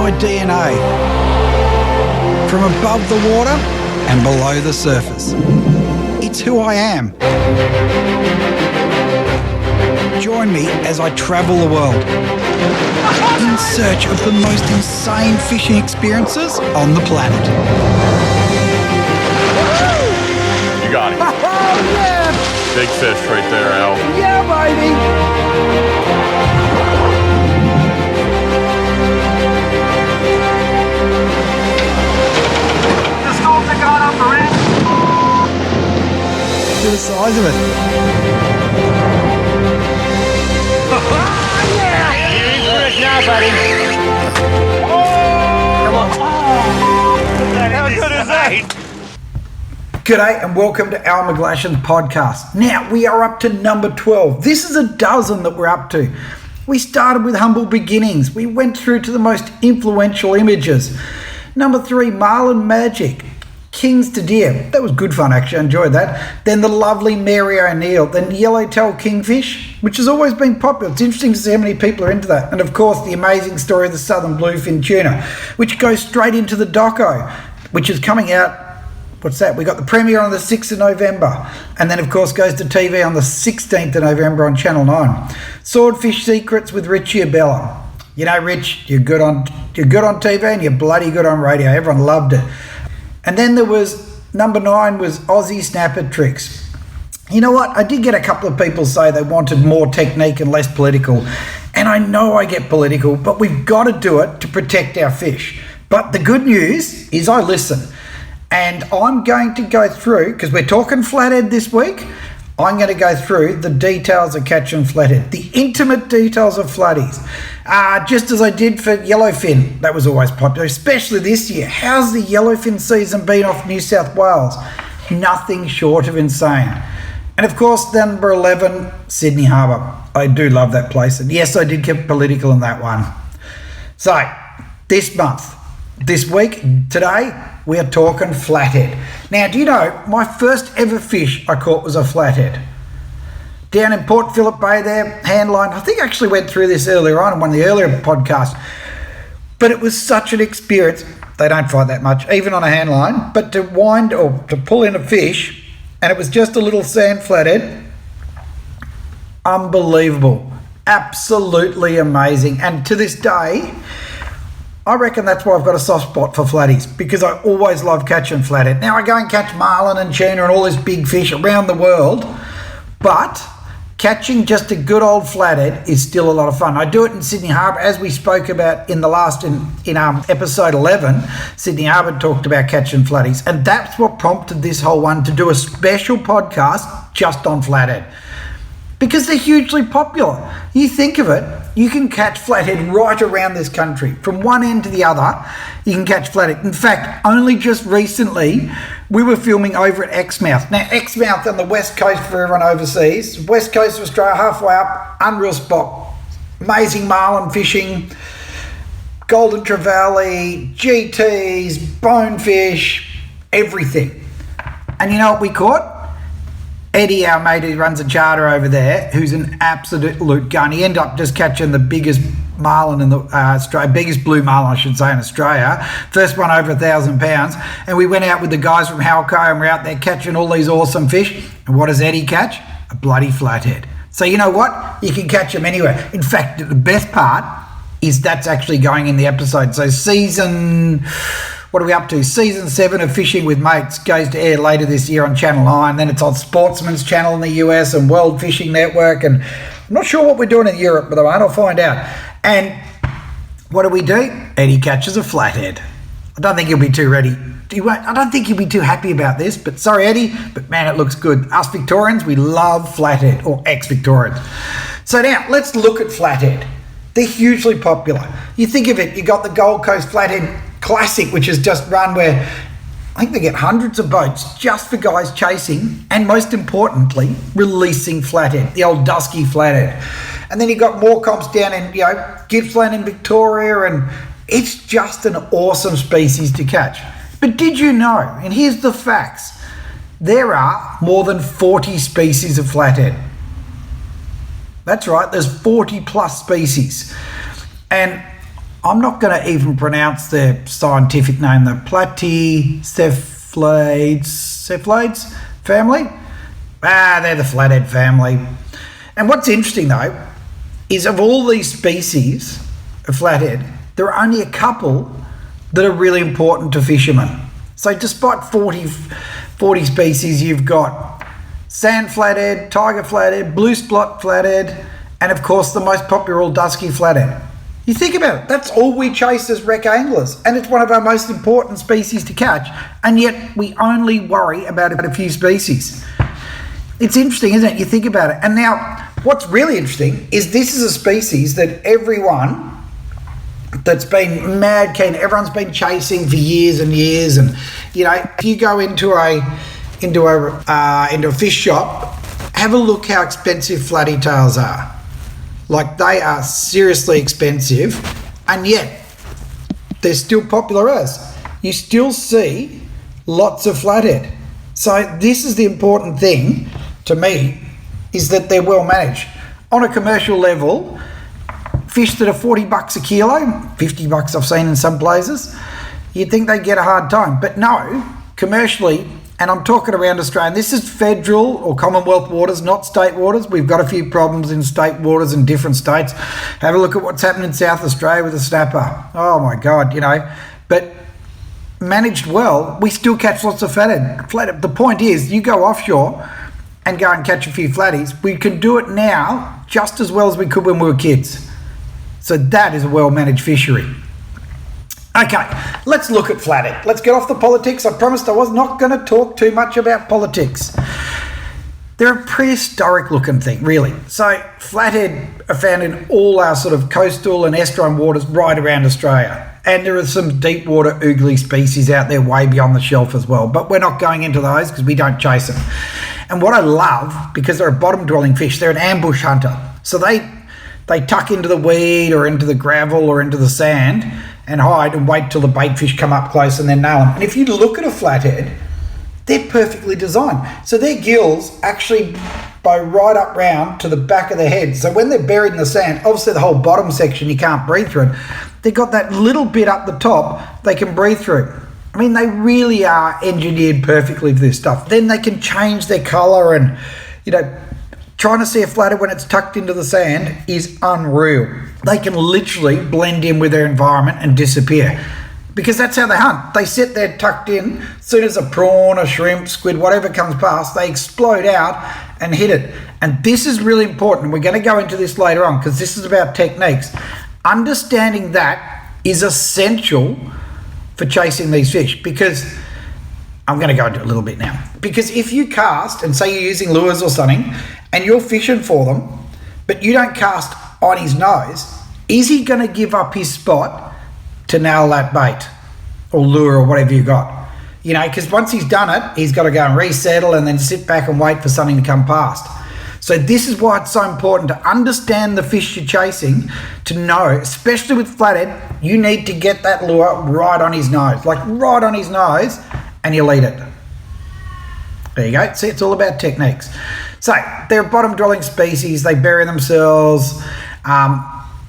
my DNA, from above the water and below the surface. It's who I am. Join me as I travel the world in search of the most insane fishing experiences on the planet. You got it. Oh, yeah! Big fish right there, Al. Yeah, baby! The storms are going up the ramp. Look at the size of it. You're in for it now, buddy. Come on. How good is that? G'day and welcome to Al McGlashan's podcast. Now we are up to number 12. This is a dozen that we're up to. We started with humble beginnings. We went through to the most influential images. Number 3, Marlin Magic. Kings to Deer. That was good fun, actually. I enjoyed that. Then the lovely Mary O'Neill. Then Yellowtail Kingfish, which has always been popular. It's interesting to see how many people are into that. And of course, the amazing story of the Southern Bluefin Tuna, which goes straight into the doco, which is coming out. What's that? We got the premiere on the 6th of November. And then, of course, goes to TV on the 16th of November on Channel 9. Swordfish Secrets with Richie Abella. You know, Rich, you're good on TV and you're bloody good on radio. Everyone loved it. And then there was, number 9 was Aussie Snapper Tricks. You know what? I did get a couple of people say they wanted more technique and less political. And I know I get political, but we've got to do it to protect our fish. But the good news is I listen. And I'm going to go through, because we're talking flathead this week, I'm going to go through the details of catching flathead, the intimate details of flatties, just as I did for yellowfin. That was always popular, especially this year. How's the yellowfin season been off New South Wales? Nothing short of insane. And of course, number 11, Sydney Harbour. I do love that place. And yes, I did get political in that one. So, this month, this week, today, we are talking flathead. Now, do you know, my first ever fish I caught was a flathead. Down in Port Phillip Bay there, handline. I think I actually went through this earlier on in one of the earlier podcasts. But it was such an experience. They don't fight that much, even on a handline. But to wind or to pull in a fish, and it was just a little sand flathead. Unbelievable. Absolutely amazing. And to this day, I reckon that's why I've got a soft spot for flatties, because I always love catching flathead. Now, I go and catch marlin and tuna and all this big fish around the world, but catching just a good old flathead is still a lot of fun. I do it in Sydney Harbour, as we spoke about in the last, in episode 11, Sydney Harbour talked about catching flatties, and that's what prompted this whole one to do a special podcast just on flathead. Because they're hugely popular. You think of it, you can catch flathead right around this country. From one end to the other, you can catch flathead. In fact, only just recently, we were filming over at Exmouth. Now, Exmouth on the west coast for everyone overseas. West coast of Australia, halfway up, unreal spot. Amazing marlin fishing, golden trevally, GTs, bonefish, everything. And you know what we caught? Eddie, our mate who runs a charter over there, who's an absolute gun. He ended up just catching the biggest marlin in the biggest blue marlin, I should say, in Australia. First one over 1,000 pounds. And we went out with the guys from Halco and we're out there catching all these awesome fish. And what does Eddie catch? A bloody flathead. So you know what? You can catch them anywhere. In fact, the best part is that's actually going in the episode. So what are we up to? Season 7 of Fishing with Mates goes to air later this year on Channel 9. Then it's on Sportsman's Channel in the US and World Fishing Network. And I'm not sure what we're doing in Europe, by the way. I'll find out. And what do? Eddie catches a flathead. I don't think he'll be too ready. I don't think he'll be too happy about this. But sorry, Eddie. But man, it looks good. Us Victorians, we love flathead, or ex-Victorians. So now, let's look at flathead. They're hugely popular. You think of it, you got the Gold Coast Flathead Classic, which is just run where I think they get hundreds of boats just for guys chasing and, most importantly, releasing flathead, the old dusky flathead. And then you've got more comps down in, Gippsland in Victoria, and it's just an awesome species to catch. But did you know, and here's the facts, there are more than 40 species of flathead. That's right, there's 40 plus species. And I'm not going to even pronounce their scientific name, the Platycephalades family. They're the flathead family. And what's interesting though, is of all these species of flathead, there are only a couple that are really important to fishermen. So despite 40 species, you've got sand flathead, tiger flathead, blue spot flathead, and of course the most popular dusky flathead. You think about it, that's all we chase as wreck anglers, and it's one of our most important species to catch, and yet we only worry about a few species. It's interesting, isn't it? You think about it. And now, what's really interesting is this is a species that everyone that's been mad keen, everyone's been chasing for years and years. And you know, if you go into a fish shop, have a look how expensive flatty tails are. Like, they are seriously expensive, and yet they're still popular as. You still see lots of flathead. So this is the important thing to me, is that they're well managed. On a commercial level, fish that are $40 a kilo, $50 I've seen in some places, you'd think they'd get a hard time. But no, commercially, and I'm talking around Australia, and this is federal or Commonwealth waters, not state waters. We've got a few problems in state waters in different states. Have a look at what's happening in South Australia with the snapper. Oh my God, you know. But managed well, we still catch lots of flathead. The point is, you go offshore and go and catch a few flatties, we can do it now just as well as we could when we were kids. So that is a well-managed fishery. Okay, let's look at flathead. Let's get off the politics. I promised I was not going to talk too much about politics. They're a prehistoric looking thing, really. So flathead are found in all our sort of coastal and estuarine waters right around Australia. And there are some deep water oogly species out there way beyond the shelf as well. But we're not going into those because we don't chase them. And what I love, because they're a bottom dwelling fish, they're an ambush hunter. So they tuck into the weed or into the gravel or into the sand and hide and wait till the bait fish come up close and then nail them. And if you look at a flathead, they're perfectly designed. So their gills actually bow right up round to the back of their head. So when they're buried in the sand, obviously the whole bottom section, you can't breathe through it. They've got that little bit up the top they can breathe through. I mean, they really are engineered perfectly for this stuff. Then they can change their colour, and, you know, trying to see a flathead when it's tucked into the sand is unreal. They can literally blend in with their environment and disappear, because that's how they hunt. They sit there tucked in. As soon as a prawn, a shrimp, squid, whatever comes past, they explode out and hit it. And this is really important. We're going to go into this later on because this is about techniques. Understanding that is essential for chasing these fish, because I'm going to go into it a little bit now. Because if you cast, and say you're using lures or something, and you're fishing for them, but you don't cast on his nose, is he going to give up his spot to nail that bait or lure or whatever you got? You know, because once he's done it, he's got to go and resettle and then sit back and wait for something to come past. So this is why it's so important to understand the fish you're chasing, to know, especially with flathead, you need to get that lure right on his nose, like right on his nose, and you'll eat it. There you go. See, it's all about techniques. So they're a bottom dwelling species. They bury themselves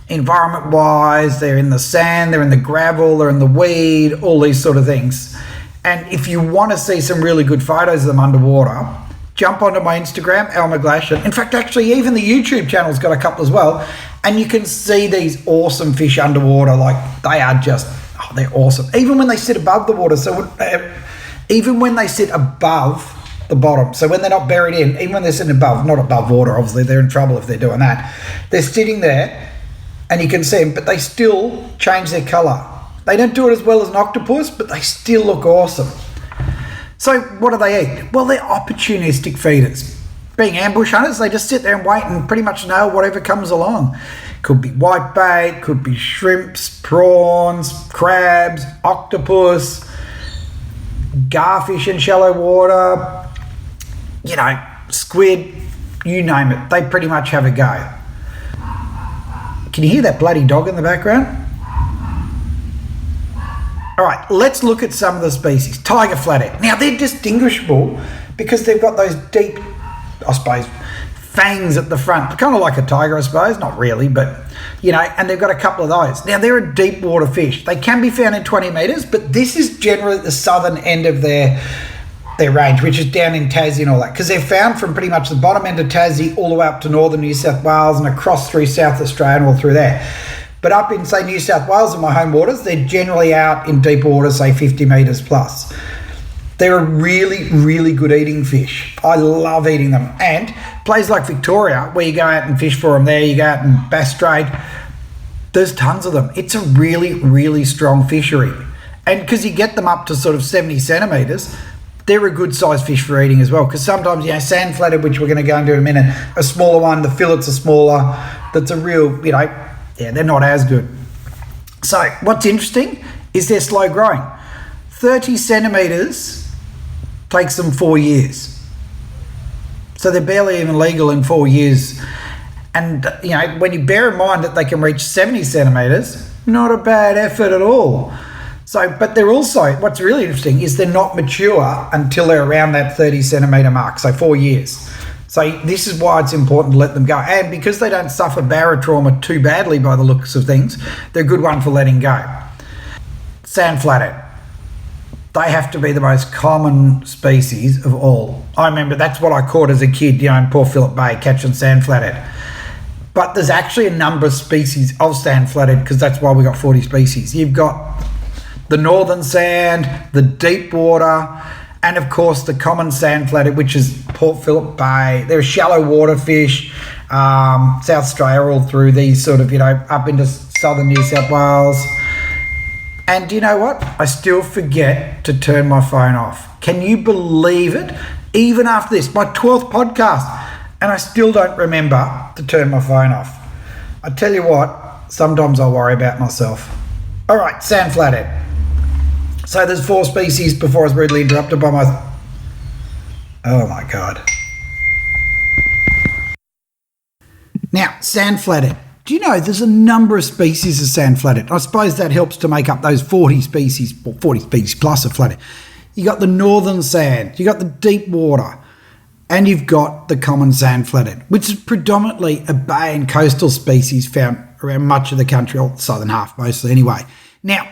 environment-wise. They're in the sand, they're in the gravel, they're in the weed, all these sort of things. And if you want to see some really good photos of them underwater, jump onto my Instagram, Al McGlash. In fact, actually, even the YouTube channel's got a couple as well. And you can see these awesome fish underwater. Like, they are just, they're awesome. Even when they sit above the water. So even when they sit above the bottom, so when they're not buried in, even when they're sitting above, not above water, obviously, they're in trouble if they're doing that. They're sitting there and you can see them, but they still change their colour. They don't do it as well as an octopus, but they still look awesome. So what do they eat? Well, they're opportunistic feeders. Being ambush hunters, they just sit there and wait and pretty much nail whatever comes along. Could be whitebait, could be shrimps, prawns, crabs, octopus, garfish in shallow water, you know, squid, you name it. They pretty much have a go. Can you hear that bloody dog in the background? All right, let's look at some of the species. Tiger flathead. Now, they're distinguishable because they've got those deep, I suppose, fangs at the front, kind of like a tiger, I suppose. Not really, but, and they've got a couple of those. Now, they're a deep water fish. They can be found in 20 metres, but this is generally the southern end of their range, which is down in Tassie and all that, because they're found from pretty much the bottom end of Tassie all the way up to northern New South Wales and across through South Australia and all through there. But up in, say, New South Wales in my home waters, they're generally out in deep water, say 50 metres plus. They're a really, really good eating fish. I love eating them. And places like Victoria, where you go out and fish for them there, you go out and Bass Strait, there's tons of them. It's a really, really strong fishery. And because you get them up to sort of 70 centimetres, they're a good size fish for eating as well. Because sometimes, sand flathead, which we're going to go into in a minute, a smaller one, the fillets are smaller. That's a real, they're not as good. So what's interesting is they're slow growing. 30 centimetres takes them 4 years. So they're barely even legal in 4 years. And, when you bear in mind that they can reach 70 centimetres, not a bad effort at all. So, but they're also, what's really interesting is they're not mature until they're around that 30 centimetre mark, so 4 years. So this is why it's important to let them go. And because they don't suffer barotrauma too badly by the looks of things, they're a good one for letting go. Sand flathead. They have to be the most common species of all. I remember that's what I caught as a kid, in Port Phillip Bay, catching sand flathead. But there's actually a number of species of sand flathead, because that's why we got 40 species. You've got the northern sand, the deep water, and of course the common sand flathead, which is Port Phillip Bay. They're a shallow water fish, South Australia, all through these sort of, up into southern New South Wales. And you know what? I still forget to turn my phone off. Can you believe it? Even after this, my 12th podcast, and I still don't remember to turn my phone off. I tell you what, sometimes I worry about myself. All right, sand flathead. So there's 4 species before I was rudely interrupted by my... Oh my God. Now, sand flathead. Do you know there's a number of species of sand flathead? I suppose that helps to make up those 40 species, or 40 species plus of flathead. You got the northern sand, you got the deep water, and you've got the common sand flathead, which is predominantly a bay and coastal species found around much of the country, or the southern half mostly anyway. Now,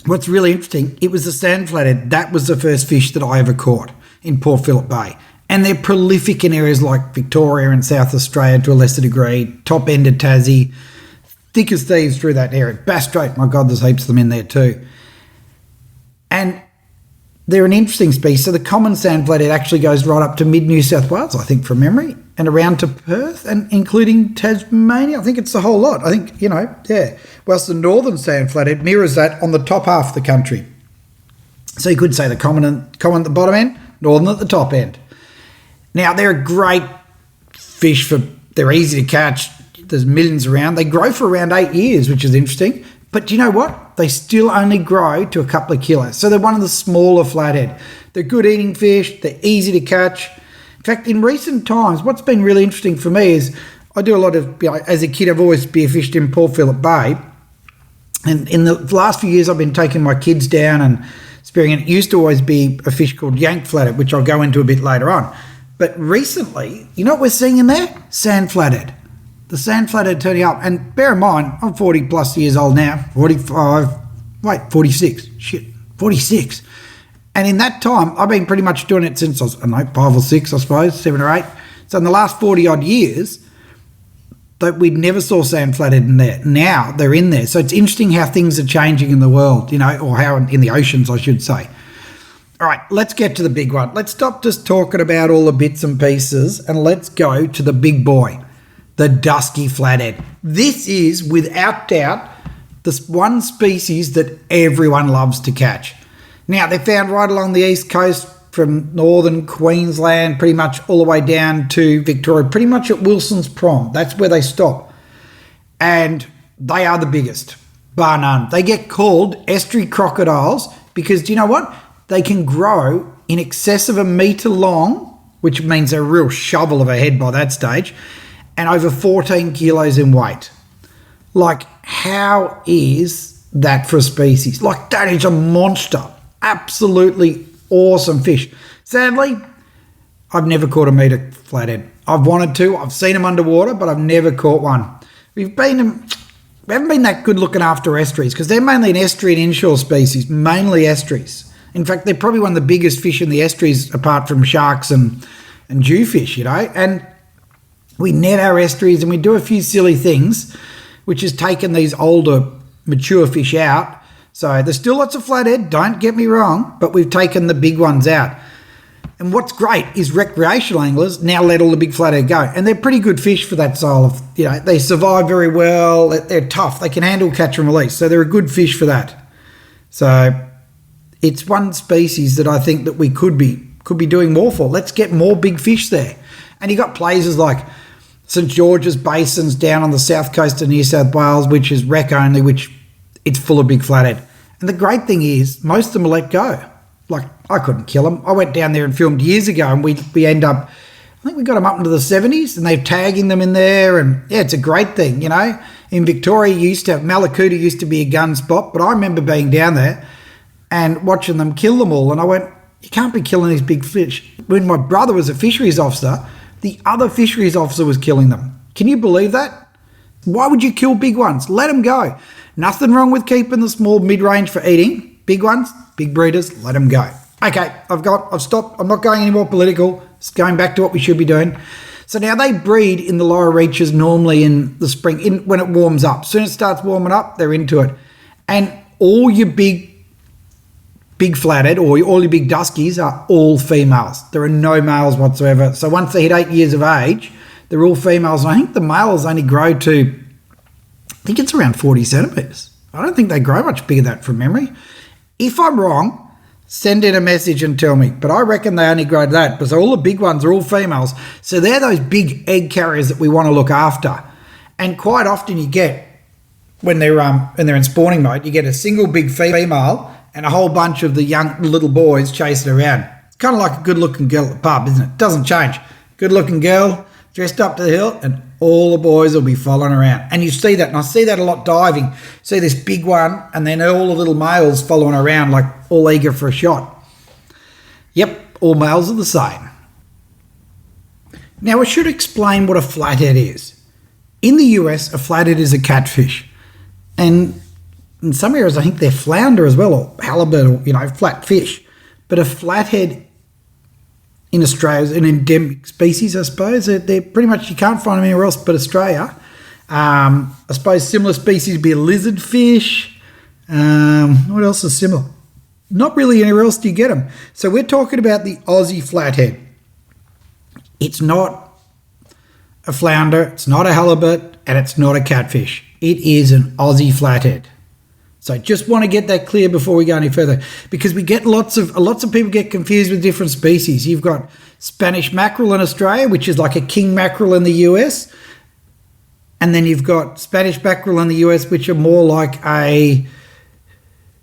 what's really interesting, it was the sand flathead, that was the first fish that I ever caught in Port Phillip Bay. And they're prolific in areas like Victoria and South Australia to a lesser degree, top end of Tassie, thick as thieves through that area. Bass Strait, my God, there's heaps of them in there too. And they're an interesting species. So the common sand flathead actually goes right up to mid-New South Wales, I think, from memory, and around to Perth, and including Tasmania. I think it's the whole lot. I think, whilst the northern sand flathead mirrors that on the top half of the country. So you could say the common at the bottom end, northern at the top end. Now, they're a great fish they're easy to catch. There's millions around. They grow for around 8 years, which is interesting. But do you know what? They still only grow to a couple of kilos. So they're one of the smaller flathead. They're good eating fish. They're easy to catch. In fact, in recent times, what's been really interesting for me is I do a lot of, as a kid, I've always spearfished in Port Phillip Bay. And in the last few years, I've been taking my kids down and spearing. And it used to always be a fish called yank flathead, which I'll go into a bit later on. But recently, you know what we're seeing in there? Sand flathead. The sand flathead turning up. And bear in mind, I'm 40 plus years old now. 46. 46. And in that time, I've been pretty much doing it since I was, 5 or 6, I suppose, 7 or 8. So in the last 40 odd years, that we never saw sand flathead in there. Now they're in there. So it's interesting how things are changing in the world, or how in the oceans, I should say. All right, let's get to the big one. Let's stop just talking about all the bits and pieces and let's go to the big boy, the dusky flathead. This is, without doubt, the one species that everyone loves to catch. Now, they're found right along the east coast from northern Queensland, pretty much all the way down to Victoria, pretty much at Wilson's Prom. That's where they stop. And they are the biggest, bar none. They get called estuary crocodiles because, do you know what? They can grow in excess of 1 metre long, which means they're a real shovel of a head by that stage, and over 14 kilos in weight. Like, how is that for a species? Like, that is a monster. Absolutely awesome fish. Sadly, I've never caught a meter flathead. I've wanted to. I've seen them underwater, but I've never caught one. We haven't been that good looking after estuaries because they're mainly an estuary and inshore species, mainly estuaries. In fact, they're probably one of the biggest fish in the estuaries apart from sharks and jewfish, you know. And we net our estuaries and we do a few silly things, which has taken these older, mature fish out. So there's still lots of flathead, don't get me wrong, but we've taken the big ones out. And what's great is recreational anglers now let all the big flathead go. And they're pretty good fish for that style of, you know, they survive very well. They're tough. They can handle catch and release. So they're a good fish for that. So it's one species that I think that we could be doing more for. Let's get more big fish there. And you got places like St George's Basins down on the south coast of New South Wales, which is rec only, which it's full of big flathead. And the great thing is most of them are let go. Like, I couldn't kill them. I went down there and filmed years ago and we end up, I think we got them up into the 70s and they're tagging them in there. And yeah, it's a great thing, you know. In Victoria, Malakuta used to be a gun spot, but I remember being down there and watching them kill them all. And I went, you can't be killing these big fish. When my brother was a fisheries officer, the other fisheries officer was killing them. Can you believe that? Why would you kill big ones? Let them go. Nothing wrong with keeping the small mid-range for eating. Big ones, big breeders, let them go. Okay, I've stopped. I'm not going any more political. It's going back to what we should be doing. So now they breed in the lower reaches normally in the spring, when it warms up. As soon as it starts warming up, they're into it. And all your big flathead or all your big duskies are all females. There are no males whatsoever. So once they hit 8 years of age, they're all females. And I think the males only grow to, I think it's around 40 centimetres. I don't think they grow much bigger than that from memory. If I'm wrong, send in a message and tell me. But I reckon they only grow to that because all the big ones are all females. So they're those big egg carriers that we want to look after. And quite often you get, when they're in spawning mode, you get a single big female and a whole bunch of the young little boys chasing around. It's kind of like a good-looking girl at the pub, isn't it? Doesn't change. Good-looking girl, dressed up to the hilt, and all the boys will be following around. And you see that, and I see that a lot diving. See this big one, and then all the little males following around like all eager for a shot. Yep, all males are the same. Now I should explain what a flathead is. In the US, a flathead is a catfish. And in some areas, I think they're flounder as well, or halibut, or, you know, flat fish. But a flathead in Australia is an endemic species, I suppose. They're pretty much, you can't find them anywhere else but Australia. I suppose similar species would be a lizard fish. What else is similar? Not really anywhere else do you get them. So we're talking about the Aussie flathead. It's not a flounder, it's not a halibut, and it's not a catfish. It is an Aussie flathead. So just want to get that clear before we go any further, because we get lots of people get confused with different species. You've got Spanish mackerel in Australia, which is like a king mackerel in the US, and then you've got Spanish mackerel in the US, which are more like a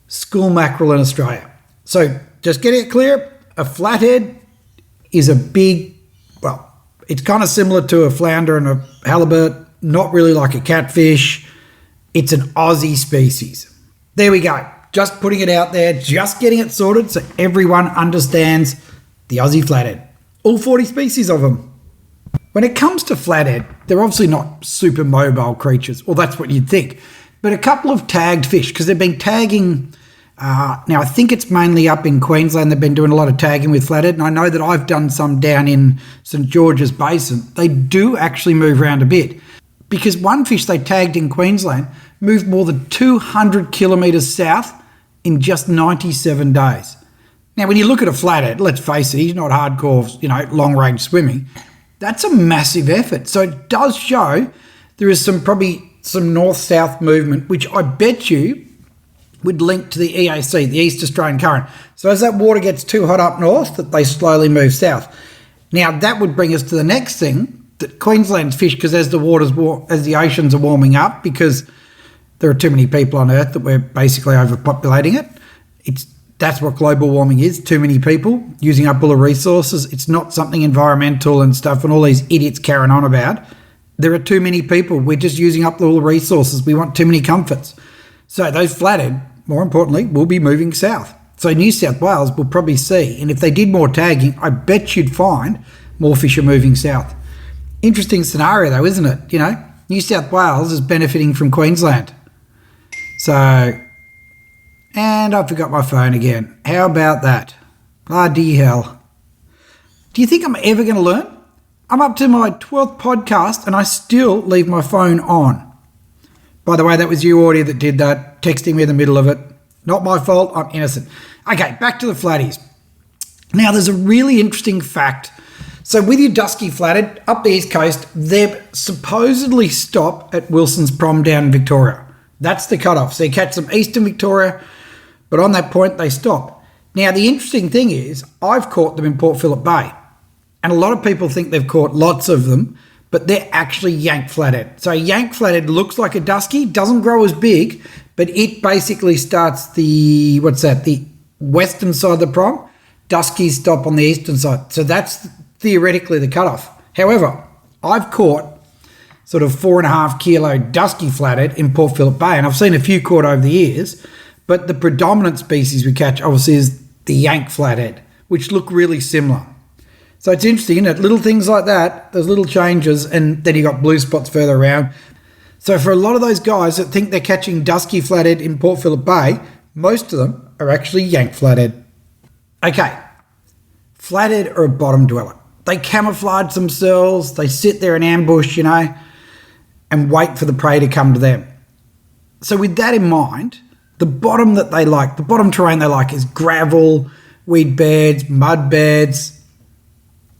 school mackerel in Australia. So just getting it clear, a flathead is a big, well, it's kind of similar to a flounder and a halibut, not really like a catfish. It's an Aussie species. There we go. Just putting it out there, just getting it sorted so everyone understands the Aussie flathead. All 40 species of them. When it comes to flathead, they're obviously not super mobile creatures, or that's what you'd think, but a couple of tagged fish, because they've been tagging, now I think it's mainly up in Queensland, they've been doing a lot of tagging with flathead, and I know that I've done some down in St George's Basin. They do actually move around a bit, because one fish they tagged in Queensland moved more than 200 kilometres south in just 97 days. Now, when you look at a flathead, let's face it, he's not hardcore, long-range swimming. That's a massive effort. So it does show there is probably some north-south movement, which I bet you would link to the EAC, the East Australian Current. So as that water gets too hot up north, that they slowly move south. Now, that would bring us to the next thing, that Queensland's fish, because as the oceans are warming up, because there are too many people on Earth that we're basically overpopulating it. That's what global warming is, too many people using up all the resources. It's not something environmental and stuff and all these idiots carrying on about. There are too many people. We're just using up all the resources. We want too many comforts. So those flathead, more importantly, will be moving south. So New South Wales will probably see, and if they did more tagging, I bet you'd find more fish are moving south. Interesting scenario though, isn't it? You know, New South Wales is benefiting from Queensland. So, and I forgot my phone again. How about that? Bloody hell. Do you think I'm ever going to learn? I'm up to my 12th podcast and I still leave my phone on. By the way, that was you, Audio, that did that, texting me in the middle of it. Not my fault, I'm innocent. Okay, back to the flatties. Now, there's a really interesting fact. So with your dusky flathead, up the East Coast, they supposedly stop at Wilson's Prom down in Victoria. That's the cutoff. So you catch them eastern Victoria, but on that point, they stop. Now, the interesting thing is, I've caught them in Port Phillip Bay. And a lot of people think they've caught lots of them, but they're actually yank flathead. So a yank flathead looks like a dusky, doesn't grow as big, but it basically starts the western side of the prom. Duskies stop on the eastern side. So that's theoretically the cutoff. However, I've caught sort of 4.5 kilo dusky flathead in Port Phillip Bay, and I've seen a few caught over the years, but the predominant species we catch obviously is the yank flathead, which look really similar. So it's interesting, isn't it? Little things like that, those little changes, and then you got blue spots further around. So for a lot of those guys that think they're catching dusky flathead in Port Phillip Bay, most of them are actually yank flathead. Okay, flathead are a bottom dweller. They camouflage themselves, they sit there in ambush, you know, and wait for the prey to come to them. So with that in mind, the bottom that they like, the bottom terrain they like is gravel, weed beds, mud beds,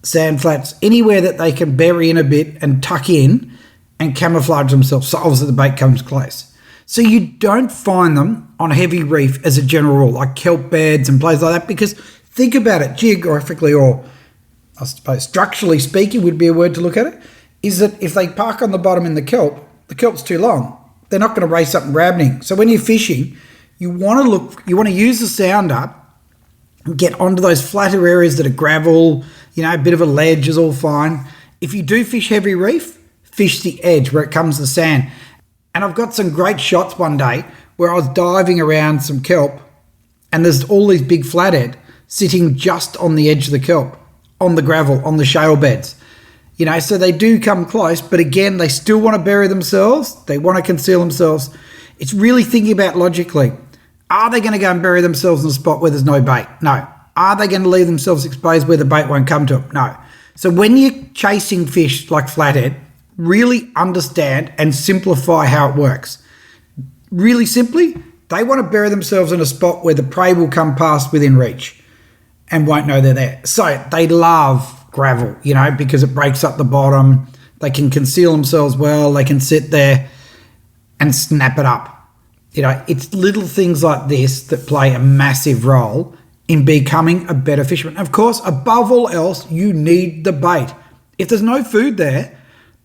sand flats, anywhere that they can bury in a bit and tuck in and camouflage themselves. So obviously the bait comes close. So you don't find them on heavy reef as a general rule, like kelp beds and places like that, because think about it geographically, or I suppose structurally speaking would be a word to look at it, is that if they park on the bottom in the kelp's too long. They're not going to race up and grab anything. So when you're fishing, you want to use the sounder and get onto those flatter areas that are gravel, you know, a bit of a ledge is all fine. If you do fish heavy reef, fish the edge where it comes to sand. And I've got some great shots one day where I was diving around some kelp and there's all these big flathead sitting just on the edge of the kelp, on the gravel, on the shale beds. You know, so they do come close, but again, they still want to bury themselves. They want to conceal themselves. It's really thinking about logically. Are they going to go and bury themselves in a spot where there's no bait? No. Are they going to leave themselves exposed where the bait won't come to them? No. So when you're chasing fish like flathead, really understand and simplify how it works. Really simply, they want to bury themselves in a spot where the prey will come past within reach and won't know they're there. So they love gravel, you know, because it breaks up the bottom. They can conceal themselves well. They can sit there and snap it up. You know, it's little things like this that play a massive role in becoming a better fisherman. Of course, above all else, you need the bait. If there's no food there,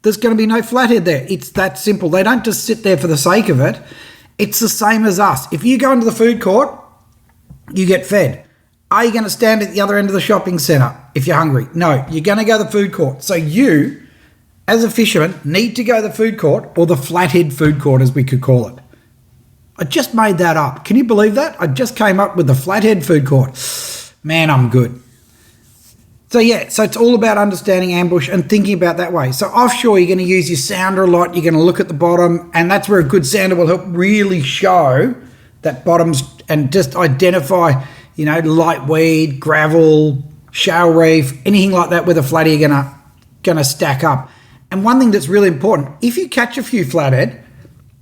there's going to be no flathead there. It's that simple. They don't just sit there for the sake of it. It's the same as us. If you go into the food court, you get fed. Are you going to stand at the other end of the shopping centre if you're hungry? No, you're going to go to the food court. So you, as a fisherman, need to go to the food court, or the flathead food court as we could call it. I just made that up. Can you believe that? I just came up with the flathead food court. Man, I'm good. So yeah, so it's all about understanding ambush and thinking about that way. So offshore, you're going to use your sounder a lot. You're going to look at the bottom, and that's where a good sounder will help really show that bottom's and just identify, you know, light weed, gravel, shale reef, anything like that where the flatty are gonna stack up. And one thing that's really important, if you catch a few flathead,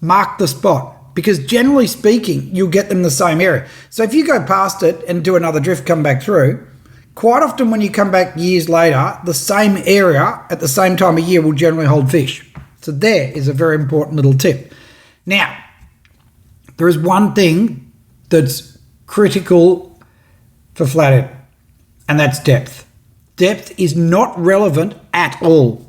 mark the spot, because generally speaking, you'll get them in the same area. So if you go past it and do another drift, come back through, quite often when you come back years later, the same area at the same time of year will generally hold fish. So there is a very important little tip. Now, there is one thing that's critical for flathead, and that's depth. Depth is not relevant at all.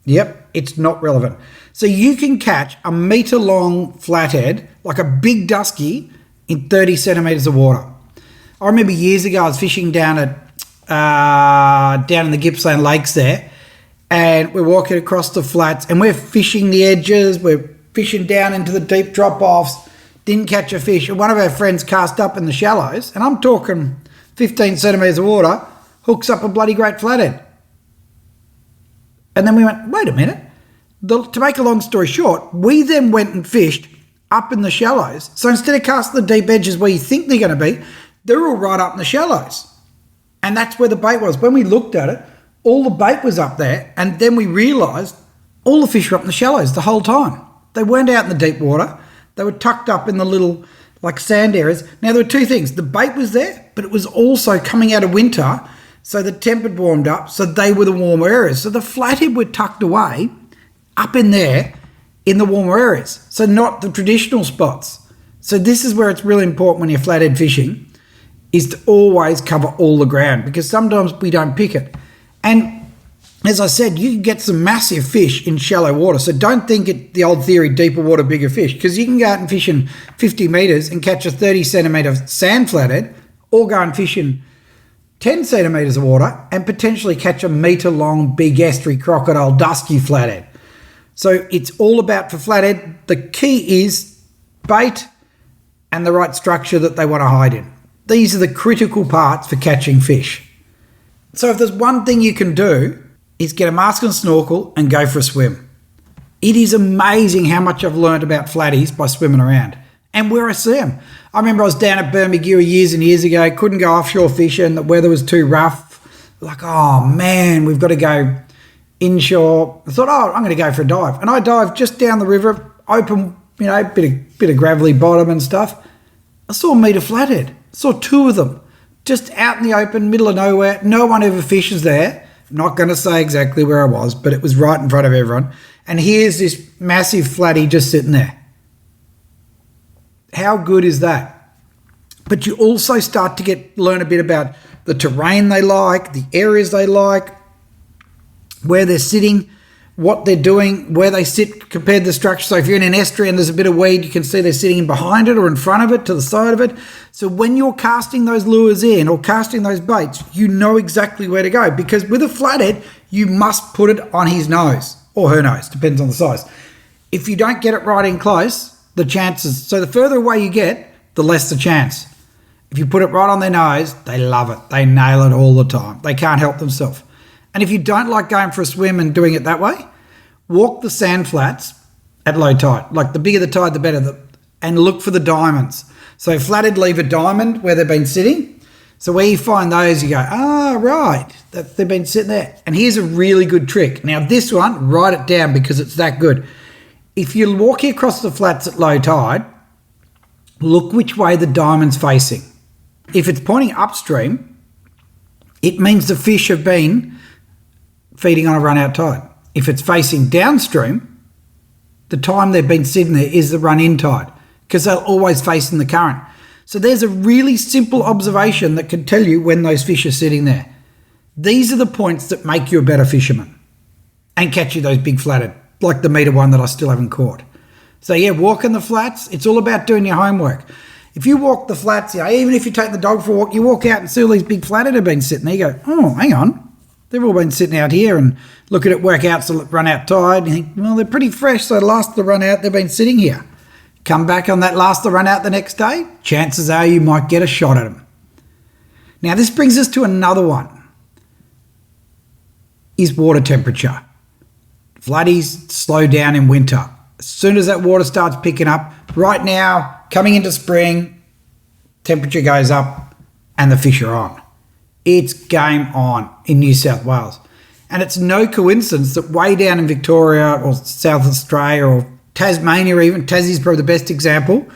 Yep, it's not relevant. So you can catch a metre long flathead, like a big dusky, in 30 centimetres of water. I remember years ago I was fishing down in the Gippsland Lakes there, and we're walking across the flats and we're fishing the edges, we're fishing down into the deep drop-offs, didn't catch a fish, and one of our friends cast up in the shallows, and I'm talking 15 centimetres of water, hooks up a bloody great flathead. And then we went, wait a minute. To make a long story short, we then went and fished up in the shallows. So instead of casting the deep edges where you think they're going to be, they're all right up in the shallows. And that's where the bait was. When we looked at it, all the bait was up there. And then we realised all the fish were up in the shallows the whole time. They weren't out in the deep water. They were tucked up in the little sand areas. Now, there were two things. The bait was there, but it was also coming out of winter. So the temp had warmed up. So they were the warmer areas. So the flathead were tucked away up in there in the warmer areas. So not the traditional spots. So this is where it's really important when you're flathead fishing, is to always cover all the ground, because sometimes we don't pick it. And as I said, you can get some massive fish in shallow water. So don't think it the old theory, deeper water, bigger fish, because you can go out and fish in 50 metres and catch a 30 centimetre sand flathead, or go and fish in 10 centimetres of water and potentially catch a metre long big estuary crocodile dusky flathead. So it's all about, for flathead, the key is bait and the right structure that they want to hide in. These are the critical parts for catching fish. So if there's one thing you can do, is get a mask and snorkel and go for a swim. It is amazing how much I've learned about flatties by swimming around and where I see them. I remember I was down at Bermuda years and years ago, couldn't go offshore fishing, the weather was too rough. Like, oh man, we've got to go inshore. I thought, I'm going to go for a dive. And I dived just down the river, open, bit of gravelly bottom and stuff. I saw a metre flathead. I saw two of them just out in the open, middle of nowhere. No one ever fishes there. I'm not going to say exactly where I was, but it was right in front of everyone. And here's this massive flatty just sitting there. How good is that? But you also start to learn a bit about the terrain they like, the areas they like, where they're sitting, what they're doing, where they sit compared to the structure. So if you're in an estuary and there's a bit of weed, you can see they're sitting in behind it or in front of it, to the side of it. So when you're casting those lures in or casting those baits, you know exactly where to go, because with a flathead, you must put it on his nose or her nose, depends on the size. If you don't get it right in close, the chances, so the further away you get, the less the chance. If you put it right on their nose, they love it. They nail it all the time. They can't help themselves. And if you don't like going for a swim and doing it that way, walk the sand flats at low tide. Like, the bigger the tide, the better. And look for the diamonds. So flathead leave a diamond where they've been sitting. So where you find those, you go, right, they've been sitting there. And here's a really good trick. Now this one, write it down because it's that good. If you're walking across the flats at low tide, look which way the diamond's facing. If it's pointing upstream, it means the fish have been feeding on a run-out tide. If it's facing downstream, the time they've been sitting there is the run-in tide, because they'll always face in the current. So there's a really simple observation that can tell you when those fish are sitting there. These are the points that make you a better fisherman and catch you those big flathead, like the metre one that I still haven't caught. So yeah, walking the flats, it's all about doing your homework. If you walk the flats, even if you take the dog for a walk, you walk out and see all these big flathead have been sitting there, you go, oh, hang on. They've all been sitting out here, and look at it work out, so run out tide. You think, well, they're pretty fresh, so last the run out, they've been sitting here. Come back on that last the run out the next day, chances are you might get a shot at them. Now, this brings us to another one, is water temperature. Flatties slow down in winter. As soon as that water starts picking up, right now, coming into spring, temperature goes up and the fish are on. It's game on in New South Wales. And it's no coincidence that way down in Victoria or South Australia or Tasmania even, Tassie's probably the best example,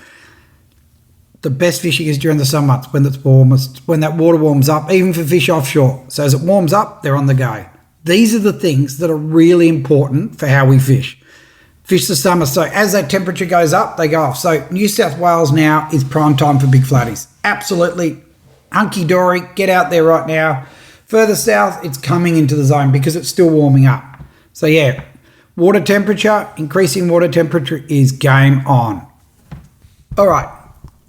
the best fishing is during the summer months when it's warmest, when that water warms up, even for fish offshore. So as it warms up, they're on the go. These are the things that are really important for how we fish. Fish the summer, so as that temperature goes up, they go off. So New South Wales now is prime time for big flatties. Absolutely hunky-dory, get out there right now. Further south, it's coming into the zone because it's still warming up. So yeah, water temperature, increasing water temperature is game on. All right,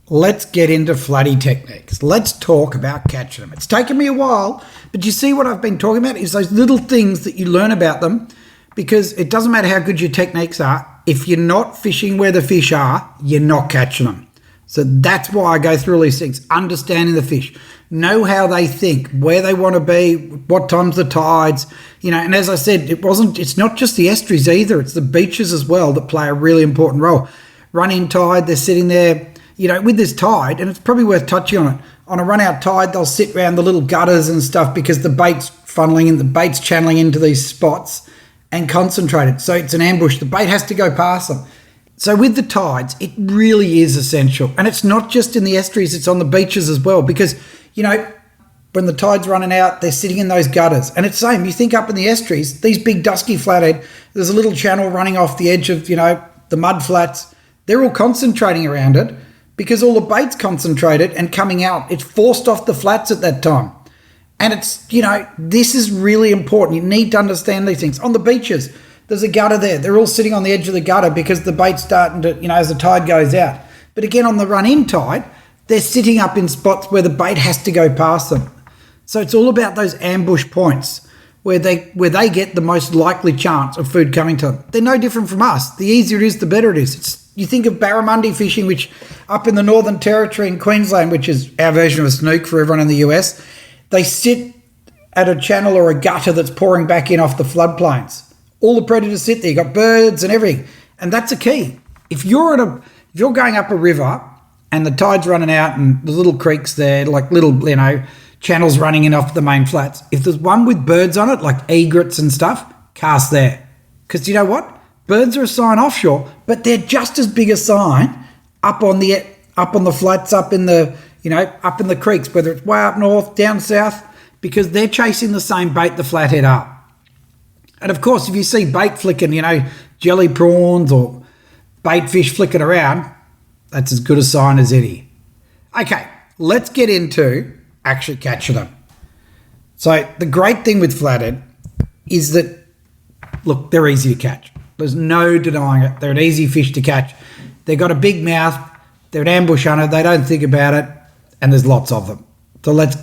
let's get into flatty techniques. Let's talk about catching them. It's taken me a while, but you see what I've been talking about is those little things that you learn about them, because it doesn't matter how good your techniques are. If you're not fishing where the fish are, you're not catching them. So that's why I go through all these things, understanding the fish, know how they think, where they want to be, what time's the tides, and as I said, it's not just the estuaries either, it's the beaches as well that play a really important role. Run-in tide, they're sitting there, with this tide, and it's probably worth touching on it. On a run-out tide, they'll sit around the little gutters and stuff because the bait's funneling and the bait's channeling into these spots and concentrated. So it's an ambush. The bait has to go past them. So with the tides, it really is essential. And it's not just in the estuaries, it's on the beaches as well. Because, when the tide's running out, they're sitting in those gutters. And it's the same. You think up in the estuaries, these big dusky flathead, there's a little channel running off the edge of, the mud flats. They're all concentrating around it because all the bait's concentrated and coming out. It's forced off the flats at that time. And it's, this is really important. You need to understand these things. On the beaches, there's a gutter there. They're all sitting on the edge of the gutter because the bait's starting to, as the tide goes out. But again, on the run-in tide, they're sitting up in spots where the bait has to go past them. So it's all about those ambush points where they get the most likely chance of food coming to them. They're no different from us. The easier it is, the better it is. You think of barramundi fishing, which up in the Northern Territory in Queensland, which is our version of a snook for everyone in the US, they sit at a channel or a gutter that's pouring back in off the floodplains. All the predators sit there. You've got birds and everything. And that's a key. If you're going up a river and the tide's running out and there's little creeks there, like little, channels running in off the main flats, if there's one with birds on it, like egrets and stuff, cast there. Because you know what? Birds are a sign offshore, but they're just as big a sign up on the flats, up in the creeks, whether it's way up north, down south, because they're chasing the same bait the flathead are. And of course, if you see bait flicking, jelly prawns or bait fish flicking around, that's as good a sign as any. Okay, let's get into actually catching them. So the great thing with flathead is that, look, they're easy to catch. There's no denying it. They're an easy fish to catch. They've got a big mouth. They're an ambush hunter. They don't think about it. And there's lots of them. So let's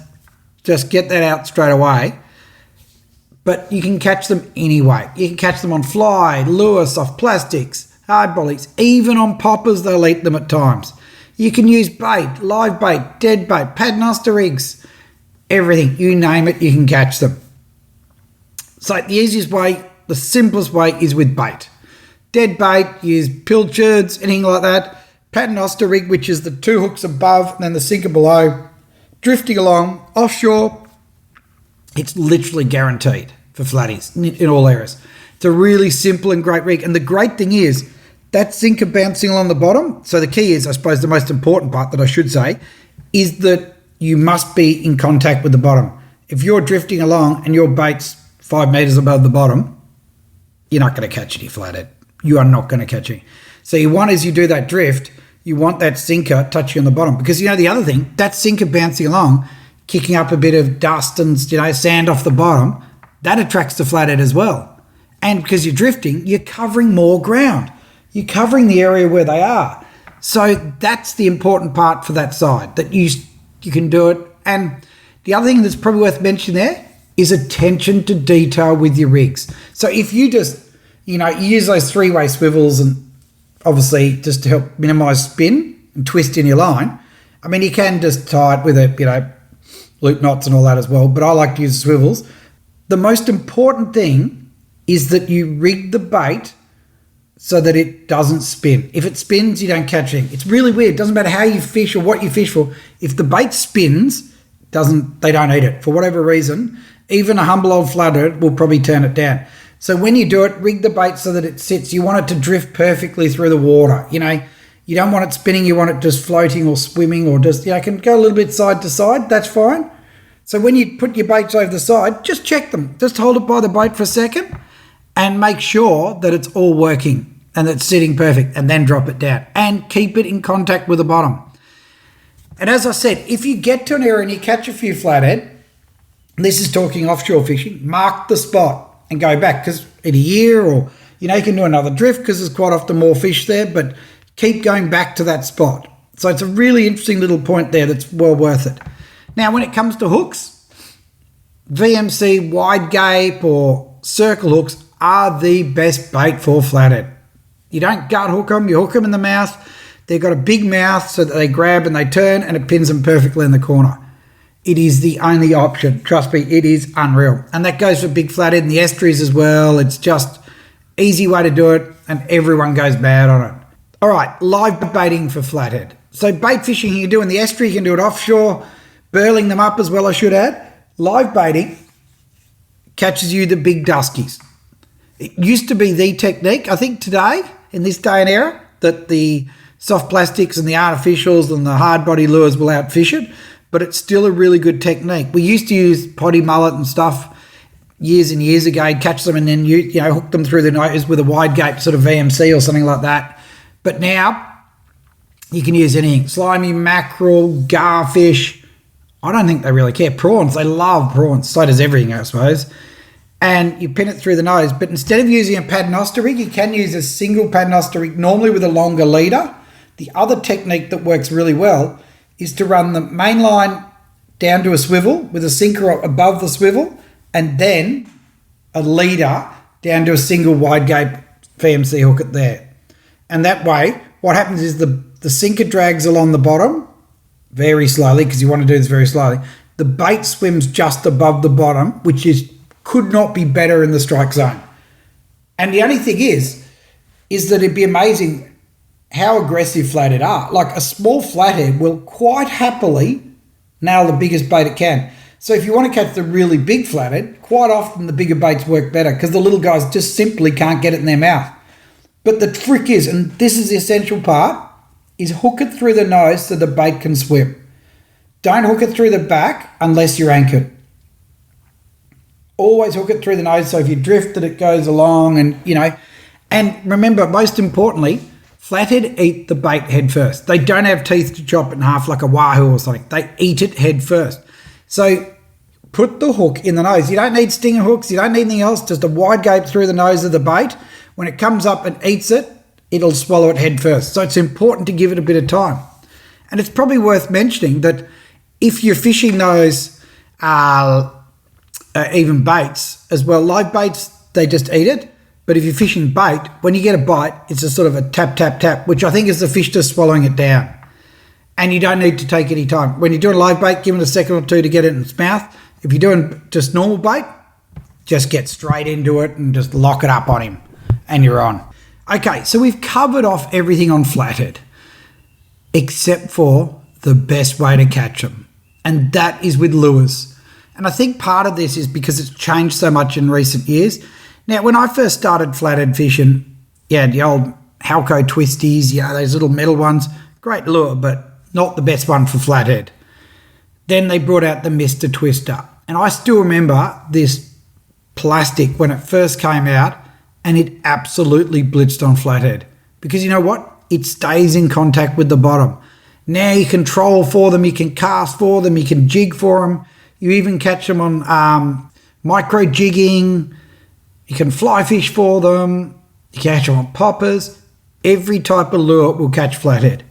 just get that out straight away. But you can catch them anyway. You can catch them on fly, lure, soft plastics, hard bollies, even on poppers they'll eat them at times. You can use bait, live bait, dead bait, paternoster rigs, everything. You name it, you can catch them. So the easiest way, the simplest way is with bait. Dead bait, use pilchards, anything like that. Paternoster rig, which is the two hooks above and then the sinker below. Drifting along, offshore, it's literally guaranteed for flatties in all areas. It's a really simple and great rig. And the great thing is that sinker bouncing along the bottom. So the key is, I suppose the most important part that I should say, is that you must be in contact with the bottom. If you're drifting along and your bait's 5 metres above the bottom, you're not going to catch any flathead. You are not going to catch any. So you want, as you do that drift, you want that sinker touching on the bottom. Because the other thing, that sinker bouncing along, kicking up a bit of dust and sand off the bottom, that attracts the flathead as well. And because you're drifting, you're covering more ground. You're covering the area where they are. So that's the important part for that side, that you can do it. And the other thing that's probably worth mentioning there is attention to detail with your rigs. So if you just, you use those 3-way swivels and obviously just to help minimise spin and twist in your line, I mean, you can just tie it with loop knots and all that as well, but I like to use swivels. The most important thing is that you rig the bait so that it doesn't spin. If it spins, you don't catch it. It's really weird. It doesn't matter how you fish or what you fish for. If the bait spins, they don't eat it for whatever reason. Even a humble old flathead will probably turn it down. So when you do it, rig the bait so that it sits. You want it to drift perfectly through the water. You don't want it spinning. You want it just floating or swimming or just, can go a little bit side to side. That's fine. So when you put your baits over the side, just check them. Just hold it by the bait for a second and make sure that it's all working and it's sitting perfect, and then drop it down and keep it in contact with the bottom. And as I said, if you get to an area and you catch a few flathead, this is talking offshore fishing, mark the spot and go back, because in a year or, you can do another drift because there's quite often more fish there, but keep going back to that spot. So it's a really interesting little point there that's well worth it. Now, when it comes to hooks, VMC, wide gape or circle hooks are the best bait for flathead. You don't gut hook them, you hook them in the mouth. They've got a big mouth so that they grab and they turn and it pins them perfectly in the corner. It is the only option. Trust me, it is unreal. And that goes for big flathead in the estuaries as well. It's just easy way to do it and everyone goes mad on it. All right, live baiting for flathead. So bait fishing you can do in the estuary, you can do it offshore, burling them up as well, I should add. Live baiting catches you the big duskies. It used to be the technique. I think today, in this day and era, that the soft plastics and the artificials and the hard body lures will outfish it, but it's still a really good technique. We used to use potty mullet and stuff years and years ago, catch them and then you know hook them through the nose with a wide gape sort of VMC or something like that. But now you can use anything. Slimy mackerel, garfish. I don't think they really care. Prawns, they love prawns. So does everything, I suppose. And you pin it through the nose. But instead of using a paternoster rig, you can use a single paternoster rig, normally with a longer leader. The other technique that works really well is to run the main line down to a swivel with a sinker above the swivel and then a leader down to a single wide gape VMC hook it there. And that way, what happens is the sinker drags along the bottom very slowly, because you want to do this very slowly. The bait swims just above the bottom, which could not be better in the strike zone. And the only thing is that it'd be amazing how aggressive flathead are. Like a small flathead will quite happily nail the biggest bait it can. So if you want to catch the really big flathead, quite often the bigger baits work better because the little guys just simply can't get it in their mouth. But the trick is, and this is the essential part, is hook it through the nose so the bait can swim. Don't hook it through the back unless you're anchored. Always hook it through the nose so if you drift that it goes along and, you know. And remember, most importantly, flathead eat the bait head first. They don't have teeth to chop it in half like a wahoo or something. They eat it head first. So put the hook in the nose. You don't need stinger hooks. You don't need anything else. Just a wide gape through the nose of the bait. When it comes up and eats it, it'll swallow it head first. So it's important to give it a bit of time. And it's probably worth mentioning that if you're fishing those even baits as well, live baits, they just eat it. But if you're fishing bait, when you get a bite, it's a sort of a tap, tap, tap, which I think is the fish just swallowing it down. And you don't need to take any time. When you're doing live bait, give it a second or two to get it in its mouth. If you're doing just normal bait, just get straight into it and just lock it up on him and you're on. Okay, so we've covered off everything on flathead except for the best way to catch them, and that is with lures. And I think part of this is because it's changed so much in recent years. Now, when I first started flathead fishing, the old Halco twisties, those little metal ones, great lure, but not the best one for flathead. Then they brought out the Mr. Twister, and I still remember this plastic when it first came out, and it absolutely blitzed on flathead because you know what? It stays in contact with the bottom. Now you can troll for them, you can cast for them, you can jig for them. You even catch them on micro jigging. You can fly fish for them. You can catch them on poppers. Every type of lure will catch flathead.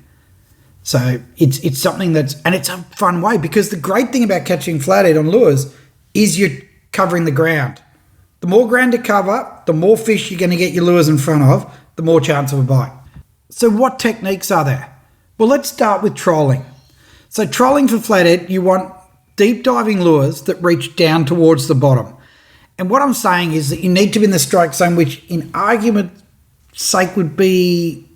So it's something and it's a fun way because the great thing about catching flathead on lures is you're covering the ground. The more ground to cover, the more fish you're going to get your lures in front of, the more chance of a bite. So what techniques are there? Well, let's start with trolling. So trolling for flathead, you want deep diving lures that reach down towards the bottom. And what I'm saying is that you need to be in the strike zone, which in argument's sake would be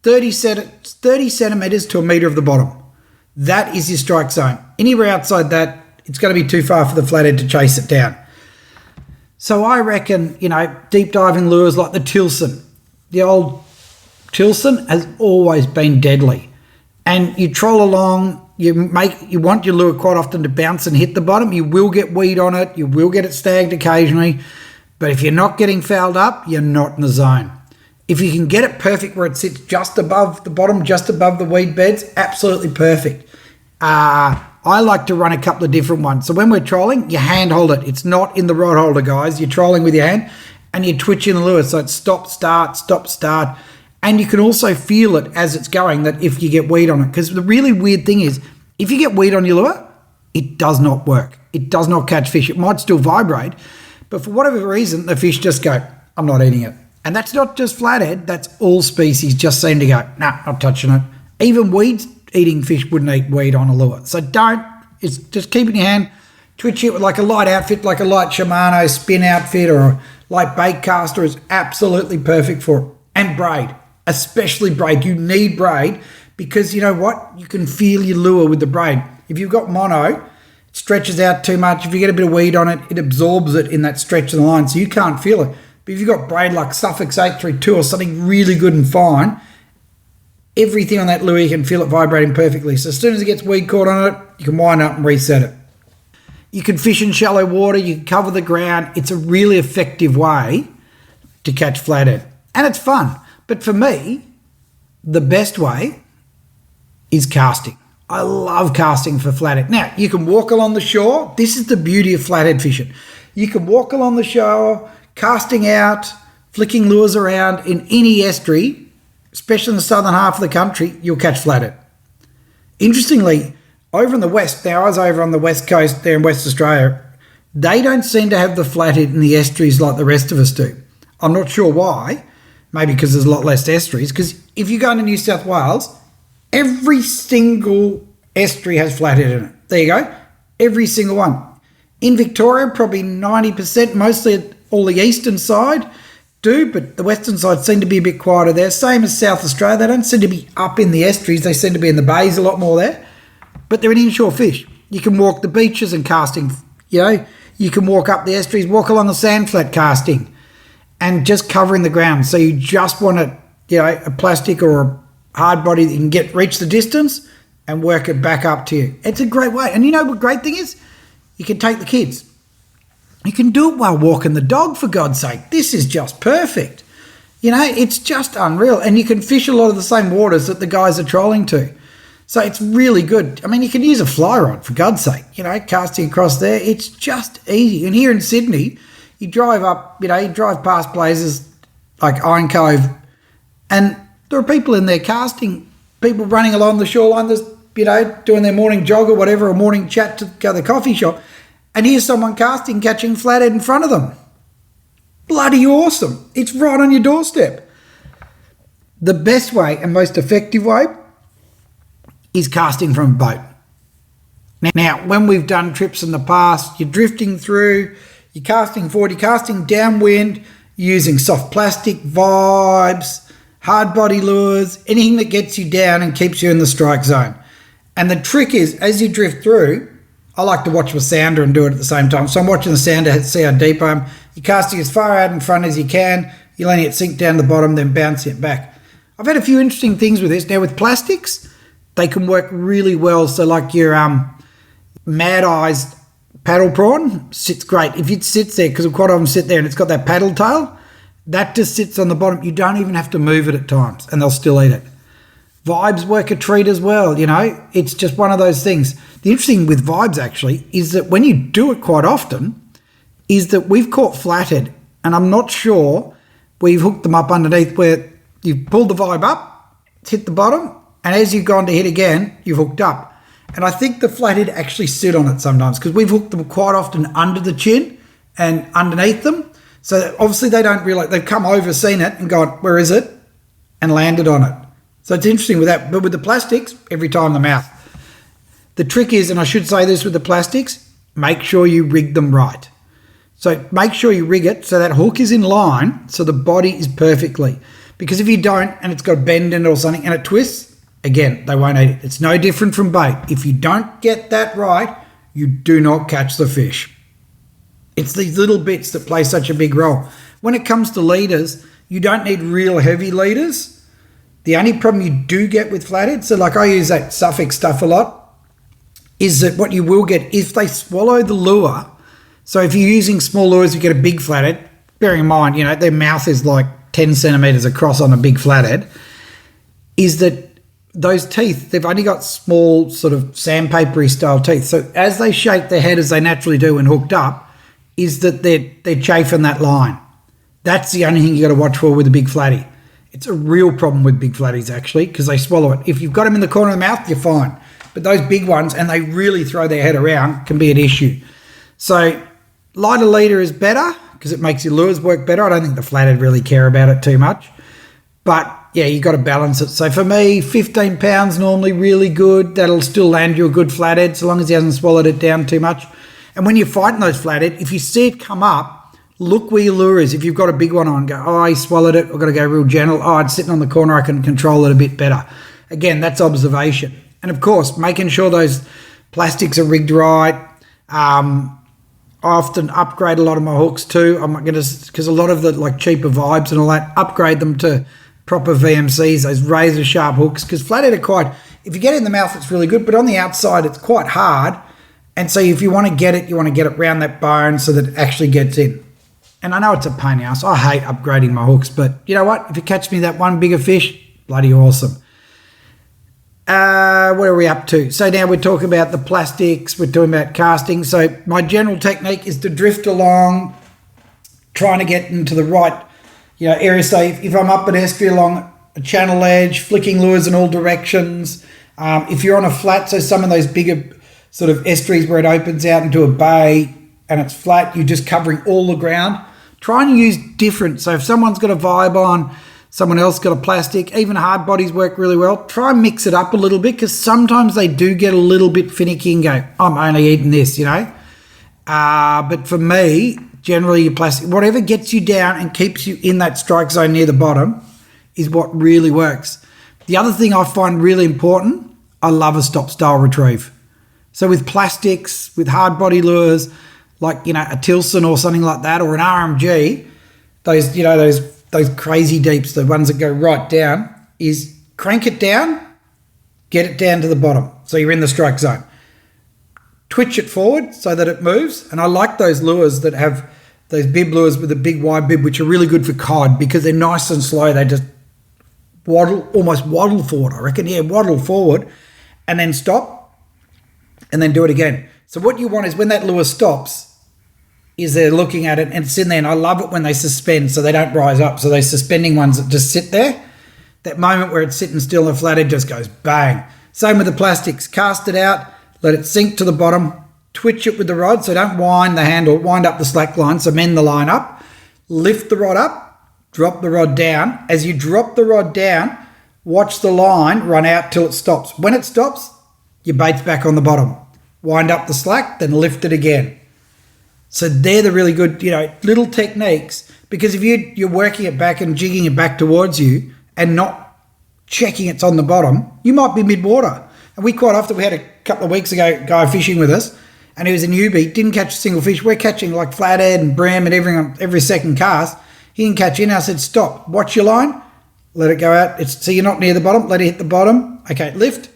30 centimetres to a metre of the bottom. That is your strike zone. Anywhere outside that, it's going to be too far for the flathead to chase it down. So I reckon, deep diving lures like the Tilson. The old Tilson has always been deadly. And you troll along, you want your lure quite often to bounce and hit the bottom. You will get weed on it. You will get it snagged occasionally. But if you're not getting fouled up, you're not in the zone. If you can get it perfect where it sits just above the bottom, just above the weed beds, absolutely perfect. I like to run a couple of different ones. So when we're trolling, you hand hold it. It's not in the rod holder, guys. You're trolling with your hand and you're twitching the lure. So it's stop, start. And you can also feel it as it's going that if you get weed on it. Because the really weird thing is, if you get weed on your lure, it does not work. It does not catch fish. It might still vibrate. But for whatever reason, the fish just go, I'm not eating it. And that's not just flathead. That's all species just seem to go, nah, not touching it. Even weed-eating fish wouldn't eat weed on a lure. So it's just keep it in your hand, twitch it with like a light outfit, like a light Shimano spin outfit or a light bait caster is absolutely perfect for it. And braid, especially braid. You need braid because you know what? You can feel your lure with the braid. If you've got mono, it stretches out too much. If you get a bit of weed on it, it absorbs it in that stretch of the line, so you can't feel it. But if you've got braid like Suffix 832 or something really good and fine, everything on that lure, you can feel it vibrating perfectly. So as soon as it gets weed caught on it, you can wind up and reset it. You can fish in shallow water. You can cover the ground. It's a really effective way to catch flathead. And it's fun. But for me, the best way is casting. I love casting for flathead. Now, you can walk along the shore. This is the beauty of flathead fishing. You can walk along the shore, casting out, flicking lures around in any estuary, especially in the southern half of the country, you'll catch flathead. Interestingly, over in the west, now I was over on the west coast there in West Australia, they don't seem to have the flathead in the estuaries like the rest of us do. I'm not sure why. Maybe because there's a lot less estuaries. Because if you go into New South Wales, every single estuary has flathead in it. There you go. Every single one. In Victoria, probably 90%, mostly all the eastern side do, but the western side seem to be a bit quieter there. Same as South Australia. They don't seem to be up in the estuaries. They seem to be in the bays a lot more there. But they're an inshore fish. You can walk the beaches and casting, you can walk up the estuaries, walk along the sand flat casting and just covering the ground. So you just want a plastic or a hard body that you can reach the distance and work it back up to you. It's a great way. And you know what great thing is? You can take the kids. You can do it while walking the dog, for God's sake. This is just perfect. It's just unreal. And you can fish a lot of the same waters that the guys are trolling to. So it's really good. I mean, you can use a fly rod, for God's sake, casting across there. It's just easy. And here in Sydney, you drive up, you drive past places like Iron Cove, and there are people in there casting, people running along the shoreline, doing their morning jog or whatever, or morning chat to go to the coffee shop, and here's someone casting, catching flathead in front of them. Bloody awesome. It's right on your doorstep. The best way and most effective way is casting from a boat. Now, when we've done trips in the past, you're drifting through, you're casting forward, you're casting downwind, using soft plastic, vibes, hard body lures, anything that gets you down and keeps you in the strike zone. And the trick is, as you drift through, I like to watch my sounder and do it at the same time. So I'm watching the sounder to see how deep I am. You're casting as far out in front as you can. You're letting it sink down to the bottom, then bouncing it back. I've had a few interesting things with this. Now, with plastics, they can work really well. So like your Mad Eyes paddle prawn sits great. If it sits there, because quite often sit there and it's got that paddle tail, that just sits on the bottom. You don't even have to move it at times and they'll still eat it. Vibes work a treat as well, It's just one of those things. The interesting with vibes actually is that when you do it quite often is that we've caught flathead, and I'm not sure where you've hooked them up underneath, where you've pulled the vibe up, it's hit the bottom, and as you've gone to hit again, you've hooked up. And I think the flathead actually sit on it sometimes because we've hooked them quite often under the chin and underneath them. So obviously they don't realise, they've come over, seen it and gone, where is it? And landed on it. So it's interesting with that. But with the plastics, every time the mouth. The trick is, and I should say this with the plastics, make sure you rig them right. So make sure you rig it so that hook is in line so the body is perfectly. Because if you don't and it's got a bend in it or something and it twists, again, they won't eat it. It's no different from bait. If you don't get that right, you do not catch the fish. It's these little bits that play such a big role. When it comes to leaders, you don't need real heavy leaders. The only problem you do get with flathead, so like I use that Suffix stuff a lot, is that what you will get, if they swallow the lure, so if you're using small lures, you get a big flathead, bearing in mind, their mouth is like 10 centimetres across on a big flathead, is that those teeth, they've only got small sort of sandpapery style teeth. So as they shake their head as they naturally do when hooked up, is that they're chafing that line. That's the only thing you got to watch for with a big flatty. It's a real problem with big flatties actually because they swallow it. If you've got them in the corner of the mouth, you're fine. But those big ones, and they really throw their head around, can be an issue. So lighter leader is better because it makes your lures work better. I don't think the flathead really care about it too much. But yeah, you got to balance it. So for me, 15 pounds normally really good. That'll still land you a good flathead so long as he hasn't swallowed it down too much. And when you're fighting those flathead, if you see it come up, look where your lure is. If you've got a big one on, go, oh, he swallowed it. I've got to go real gentle. Oh, it's sitting on the corner. I can control it a bit better. Again, that's observation. And of course, making sure those plastics are rigged right. I often upgrade a lot of my hooks too. I'm not going to, because a lot of the like cheaper vibes and all that, upgrade them to proper VMCs, those razor sharp hooks, because flathead are quite, if you get it in the mouth, it's really good, but on the outside, it's quite hard. And so if you want to get it, you want to get it around that bone so that it actually gets in. And I know it's a pain in the ass. I hate upgrading my hooks, but you know what? If you catch me that one bigger fish, bloody awesome. Where are we up to? So now we're talking about the plastics, we're talking about casting. So my general technique is to drift along, trying to get into the right area. So if I'm up an estuary along a channel edge, flicking lures in all directions. If you're on a flat, so some of those bigger sort of estuaries where it opens out into a bay and it's flat, you're just covering all the ground. Try and use different. So if someone's got a vibe on, someone else got a plastic, even hard bodies work really well. Try and mix it up a little bit because sometimes they do get a little bit finicky and go, I'm only eating this, But for me, generally your plastic, whatever gets you down and keeps you in that strike zone near the bottom is what really works. The other thing I find really important, I love a stop style retrieve. So with plastics, with hard body lures, like, a Tilson or something like that, or an RMG, those crazy deeps, the ones that go right down, is crank it down, get it down to the bottom. So you're in the strike zone. Twitch it forward so that it moves. And I like those lures that have those bib lures with a big wide bib, which are really good for cod because they're nice and slow. They just almost waddle forward, I reckon. Yeah, waddle forward and then stop and then do it again. So what you want is when that lure stops, is they're looking at it and it's in there. And I love it when they suspend so they don't rise up. So those suspending ones that just sit there, that moment where it's sitting still in the flathead just goes bang. Same with the plastics. Cast it out, let it sink to the bottom, twitch it with the rod. So don't wind the handle, wind up the slack line. So mend the line up, lift the rod up, drop the rod down. As you drop the rod down, watch the line run out till it stops. When it stops, your bait's back on the bottom. Wind up the slack, then lift it again. So they're the really good, little techniques, because if you're working it back and jigging it back towards you and not checking it's on the bottom, you might be mid-water. And we had a couple of weeks ago a guy fishing with us and he was a newbie, didn't catch a single fish. We're catching like flathead and brim and every second cast. He didn't catch in. I said, stop, watch your line, let it go out. So you're not near the bottom, let it hit the bottom. Okay, lift.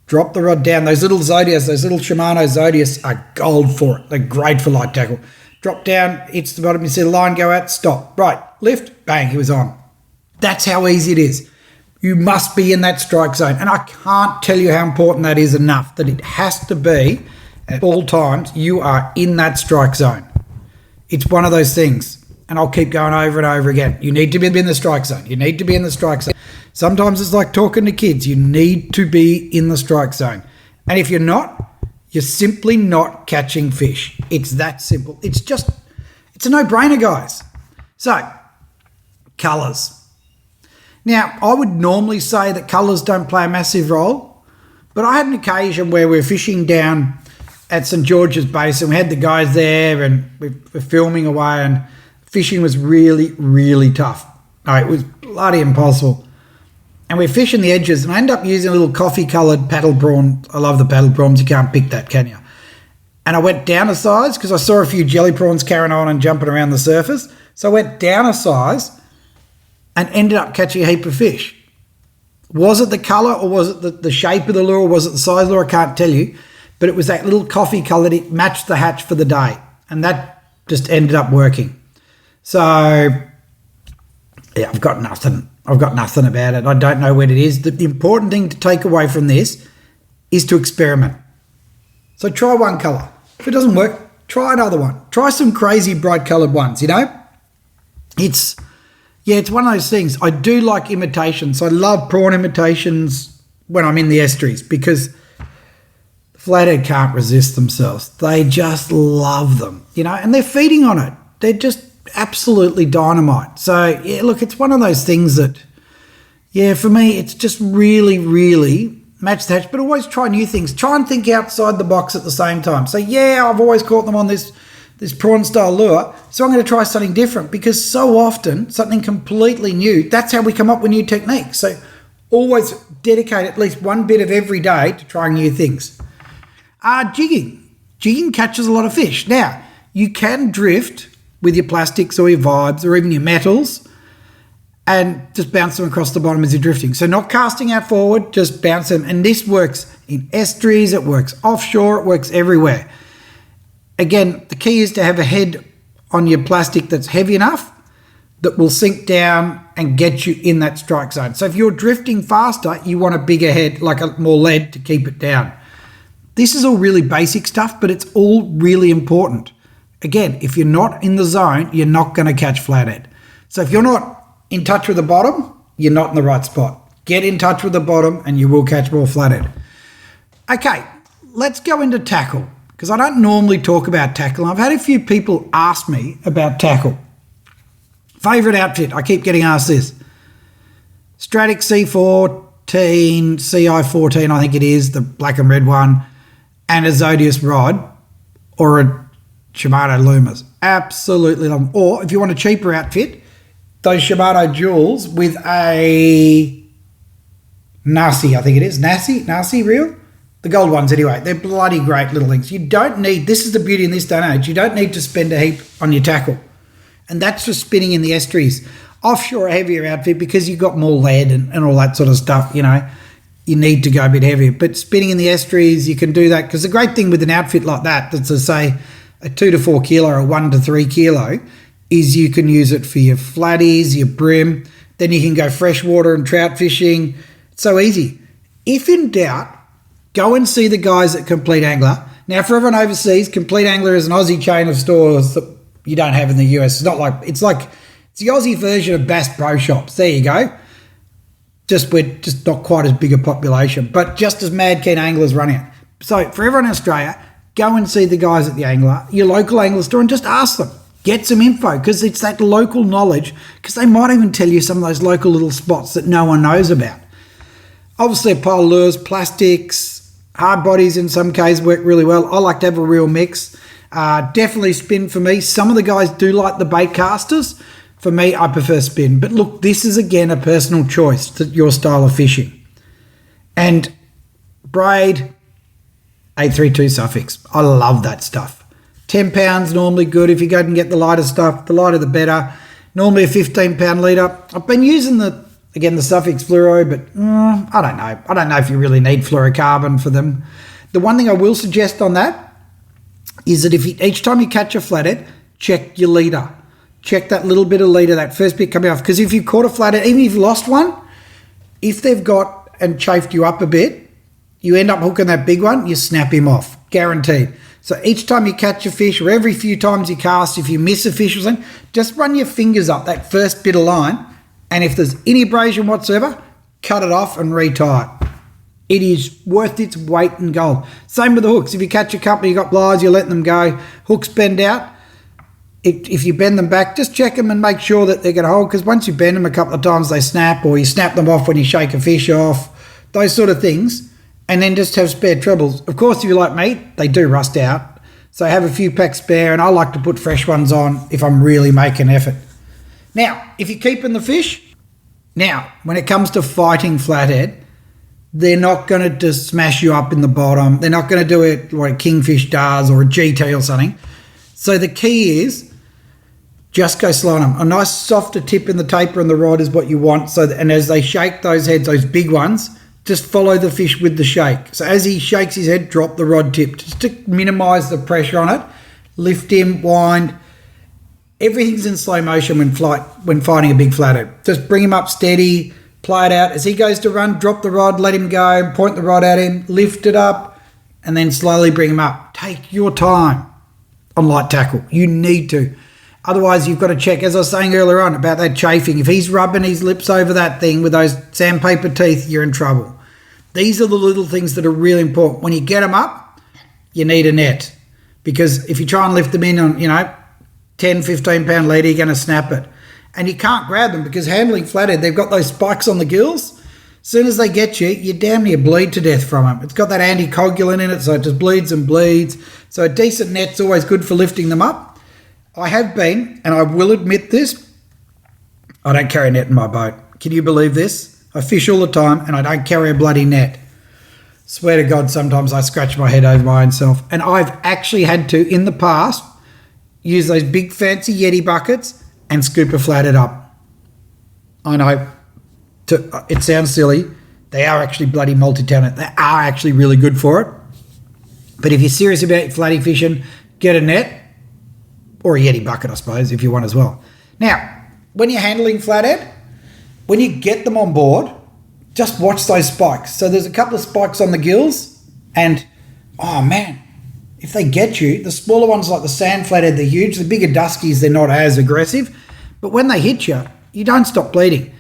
Drop the rod down. Those little Zodias, those little Shimano Zodias are gold for it. They're great for light tackle. Drop down, hits the bottom, you see the line go out, stop. Right, lift, bang, he was on. That's how easy it is. You must be in that strike zone. And I can't tell you how important that is enough, that it has to be at all times you are in that strike zone. It's one of those things. And I'll keep going over and over again. You need to be in the strike zone. You need to be in the strike zone. Sometimes it's like talking to kids. You need to be in the strike zone. And if you're not, you're simply not catching fish. It's that simple. It's a no-brainer, guys. So, colours. Now, I would normally say that colours don't play a massive role, but I had an occasion where we were fishing down at St George's Basin. We had the guys there and we were filming away and fishing was really, really tough. No, it was bloody impossible. And we're fishing the edges and I end up using a little coffee-coloured paddle prawn. I love the paddle prawns. You can't pick that, can you? And I went down a size because I saw a few jelly prawns carrying on and jumping around the surface. So I went down a size and ended up catching a heap of fish. Was it the colour or was it the shape of the lure or was it the size of the lure? I can't tell you. But it was that little coffee colour that it matched the hatch for the day. And that just ended up working. So, yeah, I've got nothing about it. I don't know what it is. The important thing to take away from this is to experiment. So try one colour. If it doesn't work, try another one. Try some crazy bright coloured ones, It's one of those things. I do like imitations. I love prawn imitations when I'm in the estuaries because the flathead can't resist themselves. They just love them, and they're feeding on it. They're just absolutely dynamite. So, yeah, look, it's one of those things that Yeah, for me, it's just really, really match the hatch, but always try new things. Try and think outside the box at the same time. So, yeah, I've always caught them on this prawn-style lure, so I'm going to try something different because so often something completely new, that's how we come up with new techniques. So always dedicate at least one bit of every day to trying new things. Jigging. Jigging catches a lot of fish. Now, you can drift with your plastics or your vibes or even your metals and just bounce them across the bottom as you're drifting. So not casting out forward, just bounce them. And this works in estuaries, it works offshore, it works everywhere. Again, the key is to have a head on your plastic that's heavy enough that will sink down and get you in that strike zone. So if you're drifting faster, you want a bigger head, like a more lead to keep it down. This is all really basic stuff, but it's all really important. Again, if you're not in the zone, you're not going to catch flathead. So if you're not in touch with the bottom, you're not in the right spot. Get in touch with the bottom and you will catch more flathead. Okay, let's go into tackle, because I don't normally talk about tackle. I've had a few people ask me about tackle. Favourite outfit, I keep getting asked this. Stratic C14, CI14, I think it is, the black and red one, and a Zodius rod or a Shimano Lumas. Absolutely love them. Or if you want a cheaper outfit, those Shimano Jewels with a Nasi, I think it is. Nasi reel? The gold ones anyway. They're bloody great little things. You don't need, this is the beauty in this day and age, you don't need to spend a heap on your tackle. And that's for spinning in the estuaries. Offshore, a heavier outfit because you've got more lead and all that sort of stuff, you know. You need to go a bit heavier. But spinning in the estuaries, you can do that. Because the great thing with an outfit like that, that's a, say, a 2 to 4 kilo or 1 to 3 kilo, is you can use it for your flatties, your brim. Then you can go freshwater and trout fishing. It's so easy. If in doubt, go and see the guys at Complete Angler. Now, for everyone overseas, Complete Angler is an Aussie chain of stores that you don't have in the US. It's the Aussie version of Bass Pro Shops. There you go. We're just not quite as big a population, but just as mad keen anglers running it. So for everyone in Australia, go and see the guys at the angler, your local angler store, and just ask them. Get some info, because it's that local knowledge, because they might even tell you some of those local little spots that no one knows about. Obviously, a pile of lures, plastics, hard bodies in some cases work really well. I like to have a real mix. Definitely spin for me. Some of the guys do like the bait casters. For me, I prefer spin. But look, this is again a personal choice to your style of fishing. And braid, 832 suffix. I love that stuff. 10 pounds normally good. If you go and get the lighter stuff, the lighter the better. Normally a 15 pound leader. I've been using the suffix fluoro, but I don't know. I don't know if you really need fluorocarbon for them. The one thing I will suggest on that is that each time you catch a flathead, check your leader. Check that little bit of leader, that first bit coming off. Because if you've caught a flathead, even if you've lost one, if they've got and chafed you up a bit, you end up hooking that big one, you snap him off. Guaranteed. So each time you catch a fish, or every few times you cast, if you miss a fish or something, just run your fingers up that first bit of line, and if there's any abrasion whatsoever, cut it off and retie it. It is worth its weight in gold. Same with the hooks. If you catch a couple, you got pliers, you let them go. Hooks bend out. If you bend them back, just check them and make sure that they're going to hold, because once you bend them a couple of times, they snap, or you snap them off when you shake a fish off, those sort of things, and then just have spare trebles. Of course, if you like meat, they do rust out. So have a few packs spare, and I like to put fresh ones on if I'm really making effort. Now, if you're keeping the fish, now, when it comes to fighting flathead, they're not going to just smash you up in the bottom. They're not going to do it like a kingfish does or a GT or something. So the key is just go slow on them. A nice softer tip in the taper and the rod is what you want. And as they shake those heads, those big ones, just follow the fish with the shake. So as he shakes his head, drop the rod tip just to minimise the pressure on it. Lift him, wind. Everything's in slow motion when fighting a big flathead. Just bring him up steady, play it out. As he goes to run, drop the rod, let him go, point the rod at him, lift it up, and then slowly bring him up. Take your time on light tackle. You need to. Otherwise, you've got to check, as I was saying earlier on, about that chafing. If he's rubbing his lips over that thing with those sandpaper teeth, you're in trouble. These are the little things that are really important. When you get them up, you need a net. Because if you try and lift them in on, 10, 15 pound leader, you're going to snap it. and you can't grab them because handling flathead, they've got those spikes on the gills. As soon as they get you, you damn near bleed to death from them. It's got that anticoagulant in it, so it just bleeds and bleeds. So a decent net's always good for lifting them up. I have been, and I will admit this, I don't carry a net in my boat. Can you believe this? I fish all the time, and I don't carry a bloody net. Swear to God, sometimes I scratch my head over my own self. And I've actually had to, in the past, use those big fancy Yeti buckets and scoop a flathead up. I know. It sounds silly. They are actually bloody multi-talented. They are actually really good for it. But if you're serious about your flatty fishing, get a net or a Yeti bucket, I suppose, if you want as well. Now, when you're handling flathead, when you get them on board, just watch those spikes. So there's a couple of spikes on the gills and, oh man, if they get you, the smaller ones like the sand flathead, they're huge. The bigger duskies, they're not as aggressive. But when they hit you, you don't stop bleeding.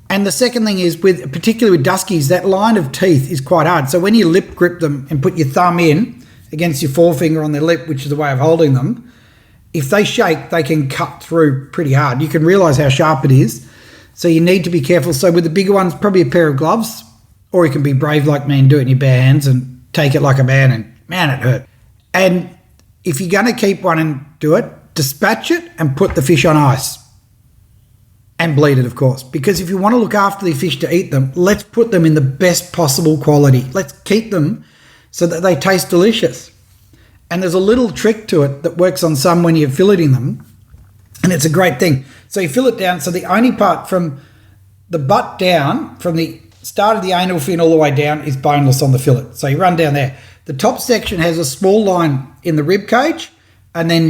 And the second thing is, particularly with duskies, that line of teeth is quite hard. So when you lip grip them and put your thumb in against your forefinger on their lip, which is the way of holding them, if they shake, they can cut through pretty hard. You can realise how sharp it is. So you need to be careful. So with the bigger ones, probably a pair of gloves, or you can be brave like me and do it in your bare hands and take it like a man, and man, it hurt. And if you're going to keep one and do it, dispatch it and put the fish on ice. And bleed it, of course, because if you want to look after the fish to eat them, let's put them in the best possible quality. Let's keep them so that they taste delicious. And there's a little trick to it that works on some when you're filleting them, and it's a great thing. So you fill it down, so the only part from the butt down, from the start of the anal fin all the way down, is boneless on the fillet. So you run down there. The top section has a small line in the rib cage, and then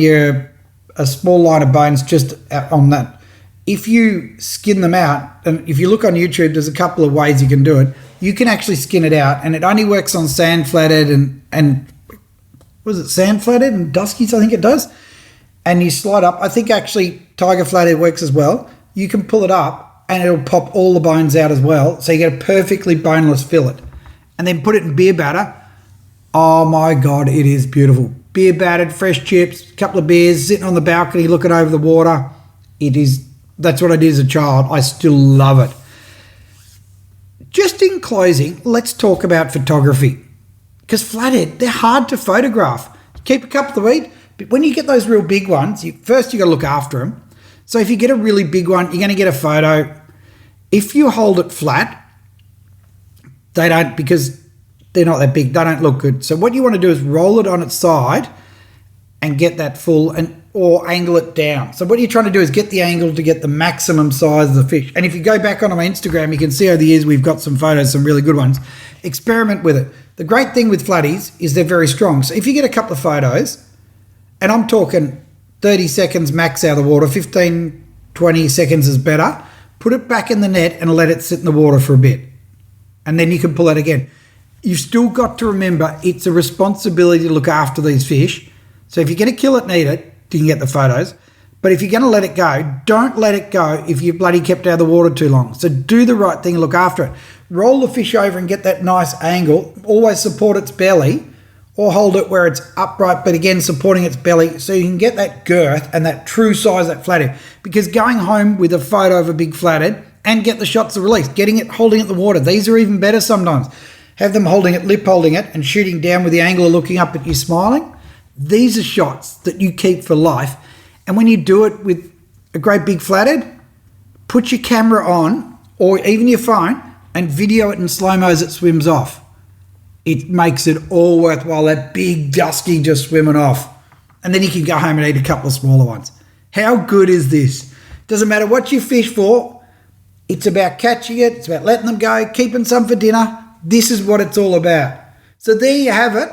a small line of bones just on that. If you skin them out, and if you look on YouTube, there's a couple of ways you can do it. You can actually skin it out, and it only works on sand flathead and was it sand flathead and duskies? I think it does. And you slide up. I think actually tiger flathead works as well. You can pull it up, and it'll pop all the bones out as well, so you get a perfectly boneless fillet. And then put it in beer batter. Oh my God, it is beautiful. Beer battered, fresh chips, a couple of beers, sitting on the balcony looking over the water. That's what I did as a child. I still love it. Just in closing, let's talk about photography. Because flathead, they're hard to photograph. Keep a couple to eat, but when you get those real big ones, first you got to look after them. So if you get a really big one, you're going to get a photo. If you hold it flat, they don't, because they're not that big, they don't look good. So what you want to do is roll it on its side and get that full, or angle it down. So what you're trying to do is get the angle to get the maximum size of the fish. And if you go back on my Instagram, you can see over the years we've got some photos, some really good ones. Experiment with it. The great thing with flatties is they're very strong. So if you get a couple of photos, and I'm talking 30 seconds max out of the water, 15, 20 seconds is better, put it back in the net and let it sit in the water for a bit. And then you can pull it again. You've still got to remember it's a responsibility to look after these fish. So if you're going to kill it and eat it, you can get the photos. But if you're going to let it go, don't let it go if you bloody kept it out of the water too long. So do the right thing and look after it. Roll the fish over and get that nice angle. Always support its belly, or hold it where it's upright, but again, supporting its belly so you can get that girth and that true size of that flathead. Because going home with a photo of a big flathead and get the shots of release, getting it, holding it in the water, these are even better sometimes. Have them holding it, lip holding it, and shooting down with the angle of looking up at you smiling. These are shots that you keep for life. And when you do it with a great big flathead, put your camera on, or even your phone, and video it in slow-mo as it swims off. It makes it all worthwhile, that big dusky just swimming off. And then you can go home and eat a couple of smaller ones. How good is this? Doesn't matter what you fish for. It's about catching it. It's about letting them go, keeping some for dinner. This is what it's all about. So there you have it.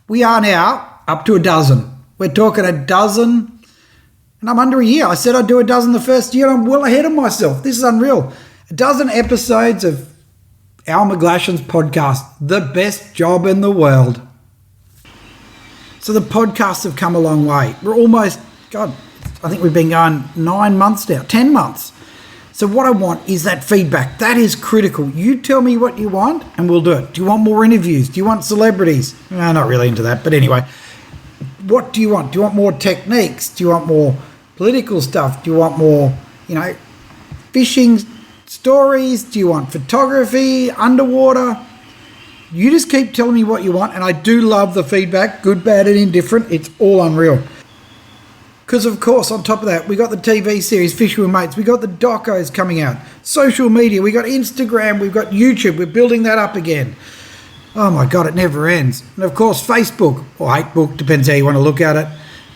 We are now up to a dozen. We're talking a dozen, and I'm under a year. I said I'd do a dozen the first year. I'm well ahead of myself. This is unreal. A dozen episodes of Al McGlashan's podcast, the best job in the world. So the podcasts have come a long way. We're almost, God, I think we've been going 9 months now, 10 months. So what I want is that feedback. That is critical. You tell me what you want and we'll do it. Do you want more interviews? Do you want celebrities? No, not really into that, but anyway. What do you want? Do you want more techniques? Do you want more political stuff? Do you want more, fishing stories? Do you want photography, underwater? You just keep telling me what you want, and I do love the feedback, good, bad, and indifferent. It's all unreal. Because, of course, on top of that, we got the TV series Fishing with Mates. We got the docos coming out. Social media. We got Instagram. We've got YouTube. We're building that up again. Oh, my God, it never ends. And, of course, Facebook or Hatebook, depends how you want to look at it.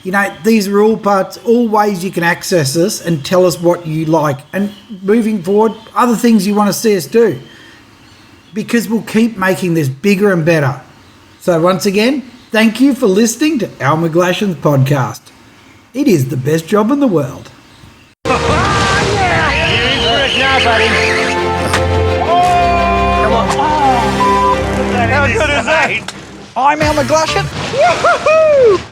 You know, these are all ways you can access us and tell us what you like. And moving forward, other things you want to see us do. Because we'll keep making this bigger and better. So, once again, thank you for listening to Al McGlashan's podcast. It is the best job in the world. You're in for it now, buddy. Come on. How good is that? I'm Al McGlashan. Woohoo!